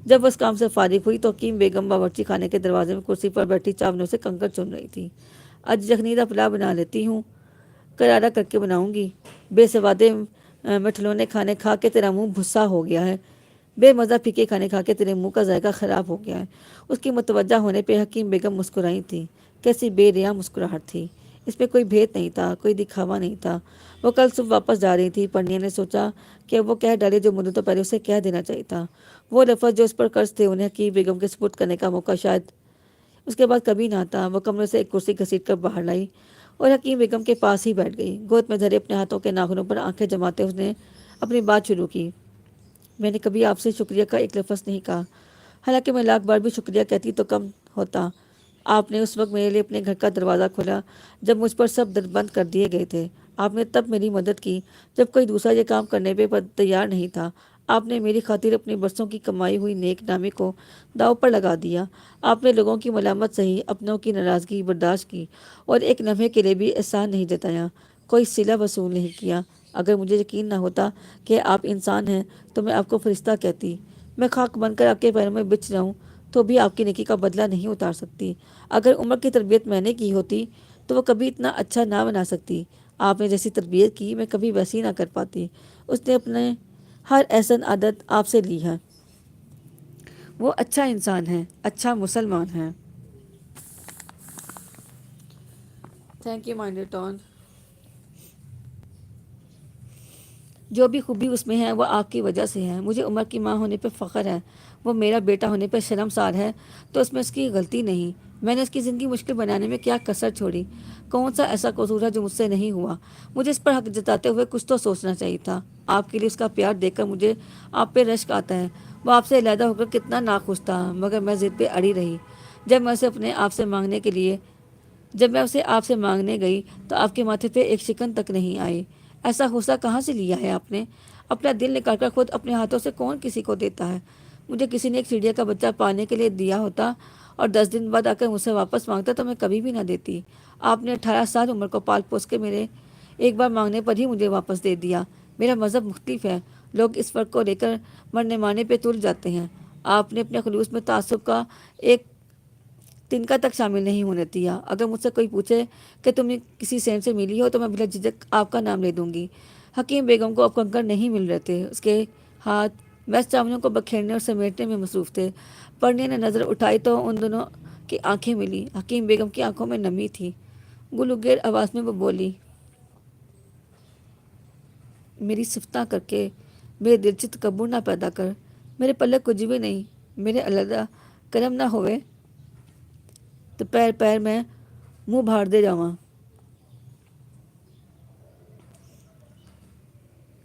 جب وہ اس کام سے فارغ ہوئی تو حکیم بیگم باورچی خانے کے دروازے میں کرسی پر بیٹھی چاولوں سے کنکر چن رہی تھی۔ آج یخنی کا پلاؤ بنا لیتی ہوں، کرارا کر کے بناؤں گی۔ بے سوادے مٹھلونے کھانے کھا کے تیرا منہ بھسا ہو گیا ہے، بے مزہ پھیکے کھانے کھا کے تیرے منہ کا ذائقہ خراب ہو گیا ہے۔ اس کی متوجہ ہونے پہ حکیم بیگم مسکرائی تھی۔ کیسی بے ریا مسکراہٹ تھی، اس میں کوئی بھید نہیں تھا، کوئی دکھاوا نہیں تھا۔ وہ کل صبح واپس جا رہی تھی۔ پرنیا نے سوچا کہ وہ کہہ ڈالے جو مدتوں پہلے اسے کہہ دینا چاہیے تھا۔ وہ لفظ جو اس پر قرض تھے انہیں حکیم بیگم کے سپرد کرنے کا موقع شاید اس کے بعد کبھی نہ آتا۔ وہ کمرے سے ایک کرسی گھسیٹ کر باہر لائی اور حکیم بیگم کے پاس ہی بیٹھ گئی۔ گود میں دھرے اپنے ہاتھوں کے ناخنوں پر آنکھیں جماتے اس نے اپنی بات شروع کی۔ میں نے کبھی آپ سے شکریہ کا ایک لفظ نہیں کہا، حالانکہ میں لاکھ بار بھی شکریہ کہتی تو کم ہوتا۔ آپ نے اس وقت میرے لیے اپنے گھر کا دروازہ کھولا جب مجھ پر سب در بند کر دیے گئے تھے۔ آپ نے تب میری مدد کی جب کوئی دوسرا یہ کام کرنے پہ تیار نہیں تھا۔ آپ نے میری خاطر اپنی برسوں کی کمائی ہوئی نیک نامی کو داؤ پر لگا دیا۔ آپ نے لوگوں کی ملامت سہی، اپنوں کی ناراضگی برداشت کی اور ایک لمحے کے لیے بھی احسان نہیں جتایا، کوئی صلہ وصول نہیں کیا۔ اگر مجھے یقین نہ ہوتا کہ آپ انسان ہیں تو میں آپ کو فرشتہ کہتی۔ میں خاک بن کر آپ کے پیروں میں بچھ جاؤں تو بھی آپ کی نیکی کا بدلہ نہیں اتار سکتی۔ اگر عمر کی تربیت میں نے کی ہوتی تو وہ کبھی اتنا اچھا نہ بنا سکتی۔ آپ نے جیسی تربیت کی میں کبھی ویسی نہ کر پاتی۔ اس نے اپنے ہر احسن عادت آپ سے لی ہے۔ وہ اچھا انسان ہے، اچھا مسلمان ہے۔ Thank you my dear tone. جو بھی خوبی اس میں ہے وہ آپ کی وجہ سے ہے۔ مجھے عمر کی ماں ہونے پہ فخر ہے۔ وہ میرا بیٹا ہونے پہ شرمسار ہے تو اس میں اس کی غلطی نہیں۔ میں نے اس کی زندگی مشکل بنانے میں کیا کسر چھوڑی؟ کون سا ایسا قصور ہے جو مجھ سے نہیں ہوا؟ مجھے اس پر حق جتاتے ہوئے کچھ تو سوچنا چاہیے تھا۔ آپ کے لیے اس کا پیار دیکھ کر مجھے آپ پہ رشک آتا ہے۔ وہ آپ سے علیحدہ ہو کر کتنا ناخوش تھا، مگر میں ضد پہ اڑی رہی۔ جب میں اسے آپ سے مانگنے گئی تو آپ کے ماتھے پہ ایک شکن تک نہیں آئی۔ ایسا غصہ کہاں سے لیا ہے آپ نے؟ اپنا دل نکال کر خود اپنے ہاتھوں سے کون کسی کو دیتا ہے؟ مجھے کسی نے ایک چڑیا کا بچہ پالنے کے لیے دیا ہوتا اور 10 دن بعد آ کر مجھ سے واپس مانگتا تو میں کبھی بھی نہ دیتی۔ آپ نے 18 سال عمر کو پال پوس کے میرے ایک بار مانگنے پر ہی مجھے واپس دے دیا۔ میرا مذہب مختلف ہے، لوگ اس فرق کو لے کر مرنے مارنے پہ تل جاتے ہیں۔ آپ نے اپنے خلوص میں تعصب کا ایک تنکا تک شامل نہیں ہونے دیا۔ اگر مجھ سے کوئی پوچھے کہ تم کسی سینٹ سے ملی ہو تو میں بلا جھجک آپ کا نام لے دوں گی۔ حکیم بیگم کو اب کنکر نہیں مل رہے تھے، اس کے ہاتھ میس چاولوں کو بکھیرنے اور سمیٹنے میں مصروف تھے۔ پرنیا نے نظر اٹھائی تو ان دونوں کی آنکھیں ملی۔ حکیم بیگم کی آنکھوں میں نمی تھی۔ گلوگیر آواز میں وہ بولی، میری صفتاں کر کے میرے دل چ تکبر نہ پیدا کر۔ میرے پلے کچھ بھی نہیں، میرے علیحدہ کرم نہ ہوئے تو پیر پیر میں منہ بھاڑ دے جاواں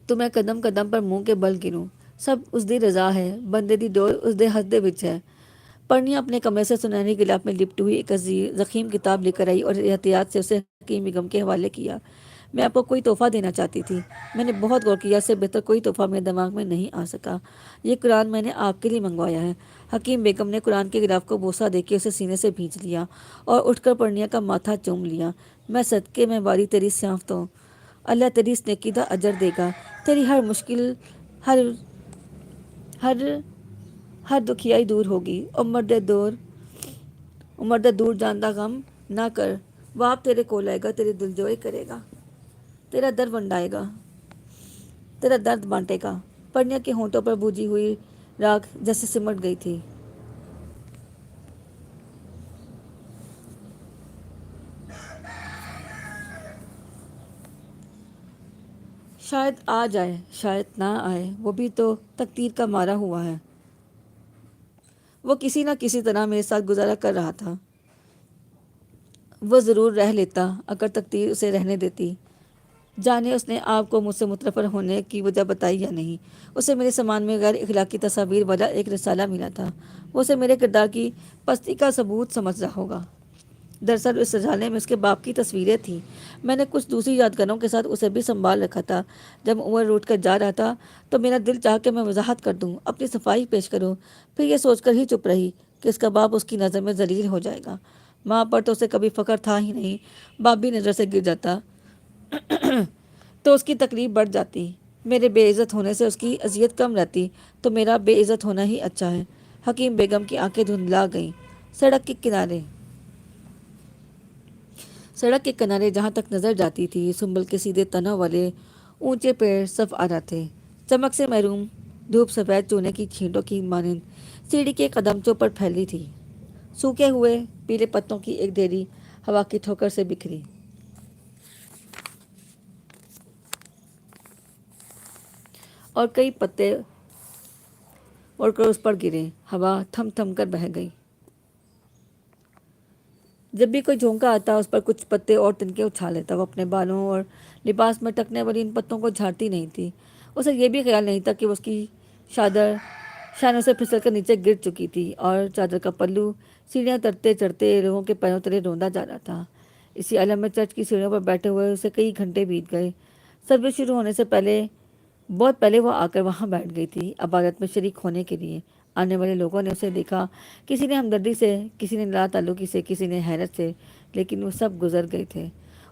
تو میں قدم قدم پر منہ کے بل گروں۔ سب اس دی رضا ہے، بندے دی ڈور اس دے ہاتھ دے وچ ہے۔ پرنیا اپنے کمرے سے سنہری غلاف میں لپٹی ہوئی ایک ضخیم کتاب لے کر آئی اور احتیاط سے اسے حکیم بیگم کے حوالے کیا۔ میں آپ کو کوئی تحفہ دینا چاہتی تھی۔ میں نے بہت غور کیا، اس سے بہتر کوئی تحفہ میرے دماغ میں نہیں آ سکا۔ یہ قرآن میں نے آپ کے لیے منگوایا ہے۔ حکیم بیگم نے قرآن کے غلاف کو بوسہ دے کے اسے سینے سے بھینچ لیا اور اٹھ کر پرنیا کا ماتھا چوم لیا۔ میں صدقے میں باری تیری صیافتوں، اللہ تیری اس نیکی دا اجر دے گا۔ تیری ہر مشکل، ہر ہر ہر دکھیائی دور ہوگی۔ عمر دے دور جاندہ غم نہ کر، باپ تیرے کول آئے گا، تیری دلجوئی کرے گا، تیرا درد ونڈائے گا، تیرا درد بانٹے گا۔ پرنیا کے ہونٹوں پر بوجھی ہوئی راکھ جیسے سمٹ گئی تھی۔ شاید آ جائے، شاید نہ آئے، وہ بھی تو تقدیر کا مارا ہوا ہے۔ وہ کسی نہ کسی طرح میرے ساتھ گزارا کر رہا تھا۔ وہ ضرور رہ لیتا اگر تقدیر اسے رہنے دیتی۔ جانے اس نے آپ کو مجھ سے متنفر ہونے کی وجہ بتائی یا نہیں۔ اسے میرے سامان میں غیر اخلاقی تصاویر والا ایک رسالہ ملا تھا۔ وہ اسے میرے کردار کی پستی کا ثبوت سمجھ رہا ہوگا۔ دراصل اس سجانے میں اس کے باپ کی تصویریں تھیں۔ میں نے کچھ دوسری یادگاروں کے ساتھ اسے بھی سنبھال رکھا تھا۔ جب عمر روٹ کر جا رہا تھا تو میرا دل چاہ کہ میں وضاحت کر دوں، اپنی صفائی پیش کروں، پھر یہ سوچ کر ہی چپ رہی کہ اس کا باپ اس کی نظر میں ذلیل ہو جائے گا۔ ماں پر تو اسے کبھی فخر تھا ہی نہیں، باپ بھی نظر سے گر جاتا تو اس کی تکلیف بڑھ جاتی، میرے بے عزت ہونے سے اس کی اذیت کم رہتی، تو میرا بے عزت ہونا ہی اچھا ہے۔ حکیم بیگم کی آنکھیں دھندلا گئیں۔ سڑک کے کنارے جہاں تک نظر جاتی تھی سنبل کے سیدھے تنوں والے اونچے پیڑ صف آ رہا تھے، چمک سے محروم دھوپ سفید چونے کی چھینٹوں کی مانند سیڑھی کے قدمچوں پر پھیلی تھی، سوکھے ہوئے پیلے پتوں کی ایک ڈھیری ہوا کی ٹھوکر سے بکھری اور کئی پتے اڑ کر اس پر گرے، ہوا تھم تھم کر بہہ گئی۔ جب بھی کوئی جھونکا آتا اس پر کچھ پتے اور تنکے اچھال لیتا۔ وہ اپنے بالوں اور لباس میں ٹکنے والی ان پتوں کو جھاڑتی نہیں تھی۔ اسے یہ بھی خیال نہیں تھا کہ وہ اس کی چادر شانوں سے پھسل کر نیچے گر چکی تھی اور چادر کا پلو سیڑھیاں اترتے چڑھتے لوگوں کے پیروں تلے روندا جا رہا تھا۔ اسی عالم میں چرچ کی سیڑھیوں پر بیٹھے ہوئے اسے کئی گھنٹے بیت گئے۔ سروس شروع ہونے سے بہت پہلے وہ آ کر وہاں بیٹھ گئی تھی عبادت میں شریک ہونے کے لیے۔ آنے والے لوگوں نے اسے دیکھا، کسی نے ہمدردی سے، کسی نے لا تعلقی سے، کسی نے حیرت سے، لیکن وہ سب گزر گئے تھے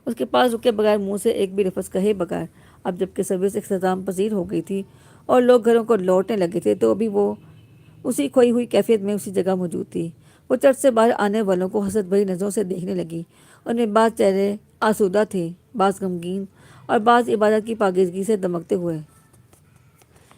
اس کے پاس رکے بغیر، منہ سے ایک بھی لفظ کہے بغیر۔ اب جب کہ سروس اختتام پذیر ہو گئی تھی اور لوگ گھروں کو لوٹنے لگے تھے تو ابھی وہ اسی کھوئی ہوئی کیفیت میں اسی جگہ موجود تھی۔ وہ چرچ سے باہر آنے والوں کو حسد بھری نظروں سے دیکھنے لگی۔ ان میں بعض چہرے آسودہ تھے، بعض غمگین اور بعض عبادت کی پاکیزگی سے دمکتے ہوئے۔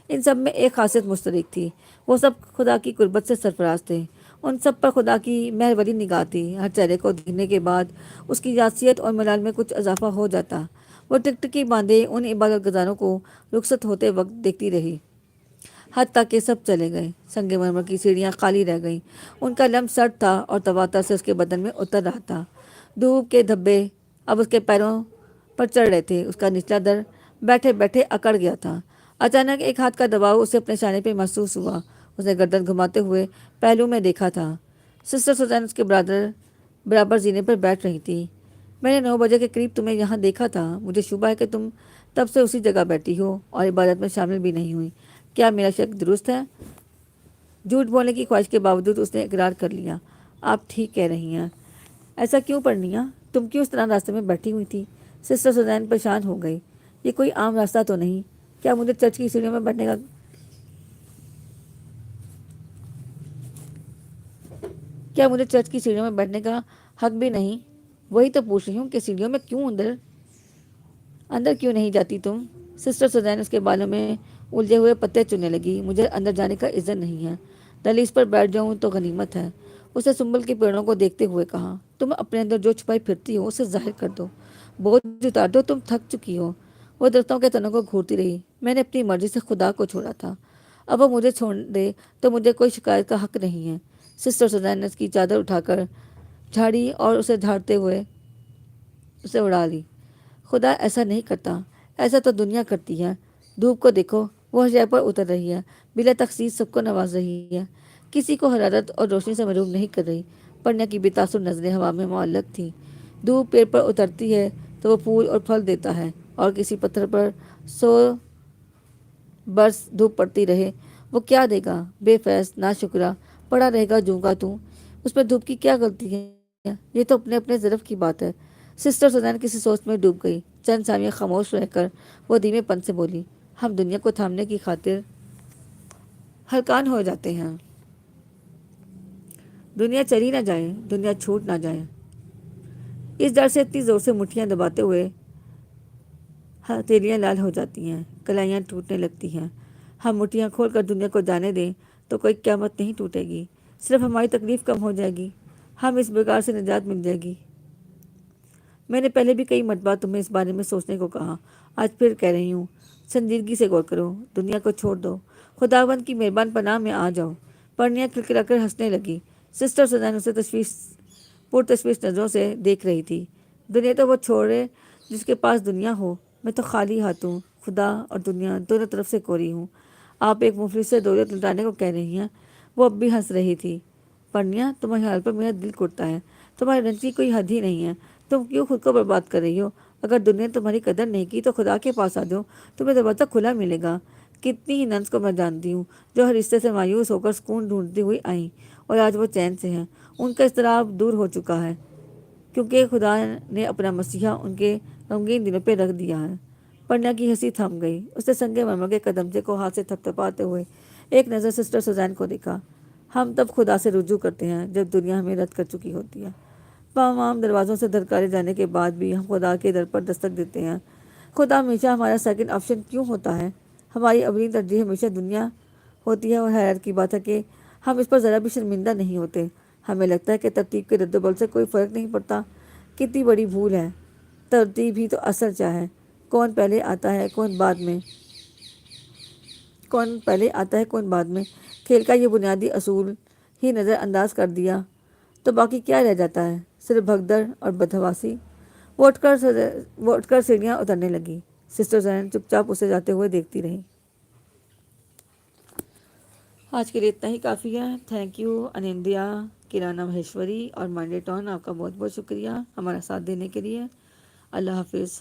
ان سب میں ایک خاصیت مشترک تھی، وہ سب خدا کی قربت سے سرفراز تھے۔ ان سب پر خدا کی مہر بھری نگاہ تھی۔ ہر چہرے کو دیکھنے کے بعد اس کی یاسیت اور ملال میں کچھ اضافہ ہو جاتا۔ وہ ٹکٹکی باندھے ان عبادت گزاروں کو رخصت ہوتے وقت دیکھتی رہی، حتیٰ کہ سب چلے گئے۔ سنگ مرمر کی سیڑھیاں خالی رہ گئیں، ان کا لمس سرد تھا اور تواتر سے اس کے بدن میں اتر رہا تھا۔ دھوپ کے دھبے اب اس کے پیروں پر چڑھ رہے تھے، اس کا نچلا در بیٹھے بیٹھے اکڑ گیا تھا۔ اچانک ایک ہاتھ کا دباؤ اسے اپنے شانے پہ محسوس ہوا۔ اس نے گردن گھماتے ہوئے پہلو میں دیکھا تھا، سسٹر سوزان اس کے برابر زینے پر بیٹھ رہی تھی۔ میں نے 9 بجے کے قریب تمہیں یہاں دیکھا تھا، مجھے شبہ ہے کہ تم تب سے اسی جگہ بیٹھی ہو اور عبادت میں شامل بھی نہیں ہوئی۔ کیا میرا شک درست ہے؟ جھوٹ بولنے کی خواہش کے باوجود اس نے اقرار کر لیا۔ آپ ٹھیک کہہ رہی ہیں۔ ایسا کیوں پرنیا؟ تم کیوں اس طرح راستے میں بیٹھی ہوئی تھی؟ سسٹر سوزان پریشان ہو گئی۔ یہ کوئی عام راستہ تو نہیں؟ کیا مجھے چرچ کی سیڑھیوں میں بیٹھنے کا حق بھی نہیں؟ وہی تو پوچھ رہی ہوں کہ سیڑھیوں میں اندر کیوں نہیں جاتی تم؟ سسٹر سوزان اس کے بالوں میں الجھے ہوئے پتے چننے لگی۔ مجھے اندر جانے کا اذن نہیں ہے، دہلیز پر بیٹھ جاؤں تو غنیمت ہے۔ اس نے سنبل کے پیڑوں کو دیکھتے ہوئے کہا، تم اپنے اندر جو چھپائی پھرتی ہو اسے ظاہر کر دو، بوجھ اتار دو، تم تھک چکی ہو۔ وہ درختوں کے تنوں کو گھورتی رہی۔ میں نے اپنی مرضی سے خدا کو چھوڑا تھا، اب وہ مجھے چھوڑ دے تو مجھے کوئی شکایت کا حق نہیں ہے۔ سسٹر سوزان نے اس کی چادر اٹھا کر جھاڑی اور اسے جھاڑتے ہوئے اسے اڑا لی۔ خدا ایسا نہیں کرتا، ایسا تو دنیا کرتی ہے۔ دھوپ کو دیکھو، وہ ہر پر اتر رہی ہے، بلا تخصیص سب کو نواز رہی ہے، کسی کو حرارت اور روشنی سے محروم نہیں کر رہی۔ پرنیا کی بے تاثر نظریں ہوا میں معلق تھیں۔ دھوپ پیڑ پر اترتی ہے تو وہ پھول اور پھل دیتا ہے، اور کسی پتھر پر 100 برس دھوپ پڑتی رہے وہ کیا دے گا؟ بے فیض ناشکرا پڑا رہے گا جوں کا توں۔ اس میں دھوپ کی کیا غلطی ہے؟ یہ تو اپنے ظرف کی بات ہے۔ سسٹر سوزان کسی سوچ میں ڈوب گئی۔ چند ثانیہ خاموش رہ کر وہ دھیمے پن سے بولی، ہم دنیا کو تھامنے کی خاطر ہلکان ہو جاتے ہیں۔ دنیا چلی نہ جائے، دنیا چھوٹ نہ جائے، اس ڈر سے اتنی زور سے مٹھیاں دباتے ہوئے ہتھیلیاں لال ہو جاتی ہیں، کلائیاں ٹوٹنے لگتی ہیں۔ ہم مٹھیاں کھول کر دنیا کو جانے دیں تو کوئی قیامت نہیں ٹوٹے گی، صرف ہماری تکلیف کم ہو جائے گی، ہم اس بگاڑ سے نجات مل جائے گی۔ میں نے پہلے بھی کئی مرتبہ تمہیں اس بارے میں سوچنے کو کہا، آج پھر کہہ رہی ہوں، سنجیدگی سے غور کرو، دنیا کو چھوڑ دو، خداوند کی مہربان پناہ میں آ جاؤ۔ پرنیا کھلکھلا کر ہنسنے لگی۔ سسٹر سوزان اسے پرتشویش نظروں سے دیکھ رہی تھی۔ دنیا تو وہ چھوڑے جس کے پاس دنیا ہو، میں تو خالی ہاتھوں، خدا اور دنیا دونوں طرف سے کوری ہوں۔ آپ ایک مفلس سے دولت لٹانے کو کہہ رہی ہیں۔ وہ اب بھی ہنس رہی تھی۔ پرنیا، تمہارے حال پر میرا دل کٹتا ہے، تمہارے رنج کی کوئی حد ہی نہیں ہے. تم کیوں خود کو برباد کر رہی ہو؟ اگر دنیا نے تمہاری قدر نہیں کی تو خدا کے پاس آ جاؤ، تمہیں دروازہ کھلا ملے گا. کتنی ہی ننس کو میں جانتی ہوں جو ہر رشتے سے مایوس ہو کر سکون ڈھونڈتی ہوئی آئیں، اور آج وہ چین سے ہیں. ان کا اضطراب دور ہو چکا ہے کیونکہ خدا نے اپنا مسیحا ان کے غمگین دلوں پہ رکھ دیا ہے. پرنیا کی ہنسی تھم گئی. اس نے سنگے مرمر کے قدمچے کو ہاتھ سے تھپ تھپاتے ہوئے ایک نظر سسٹر سوزین کو دیکھا. ہم تب خدا سے رجوع کرتے ہیں جب دنیا ہمیں رد کر چکی ہوتی ہے. تمام دروازوں سے دھڑکارے جانے کے بعد بھی ہم خدا کے در پر دستک دیتے ہیں. خدا ہمیشہ ہمارا سیکنڈ آپشن کیوں ہوتا ہے؟ ہماری اولین ترجیح ہمیشہ دنیا ہوتی ہے، اور حیرت کی بات ہے کہ ہم اس پر ذرا بھی شرمندہ نہیں ہوتے. ہمیں لگتا ہے کہ ترتیب کے رد و بدل سے کوئی فرق نہیں پڑتا. کتنی بڑی بھول ہے. ترتیب ہی تو اصل چاہے. کون پہلے آتا ہے کون بعد میں، کھیل کا یہ بنیادی اصول ہی نظر انداز کر دیا تو باقی کیا رہ جاتا ہے؟ صرف بھگدڑ اور بدحواسی. وہ اٹھ کر سیڑھیاں اترنے لگی. سسٹر زین چپ چاپ اسے جاتے ہوئے دیکھتی رہی. آج کے لیے اتنا ہی کافی ہے. تھینک یو انندیا، کرانا مہیشوری اور مانڈے ٹون. آپ کا بہت بہت شکریہ ہمارا ساتھ دینے کے لیے. اللہ حافظ.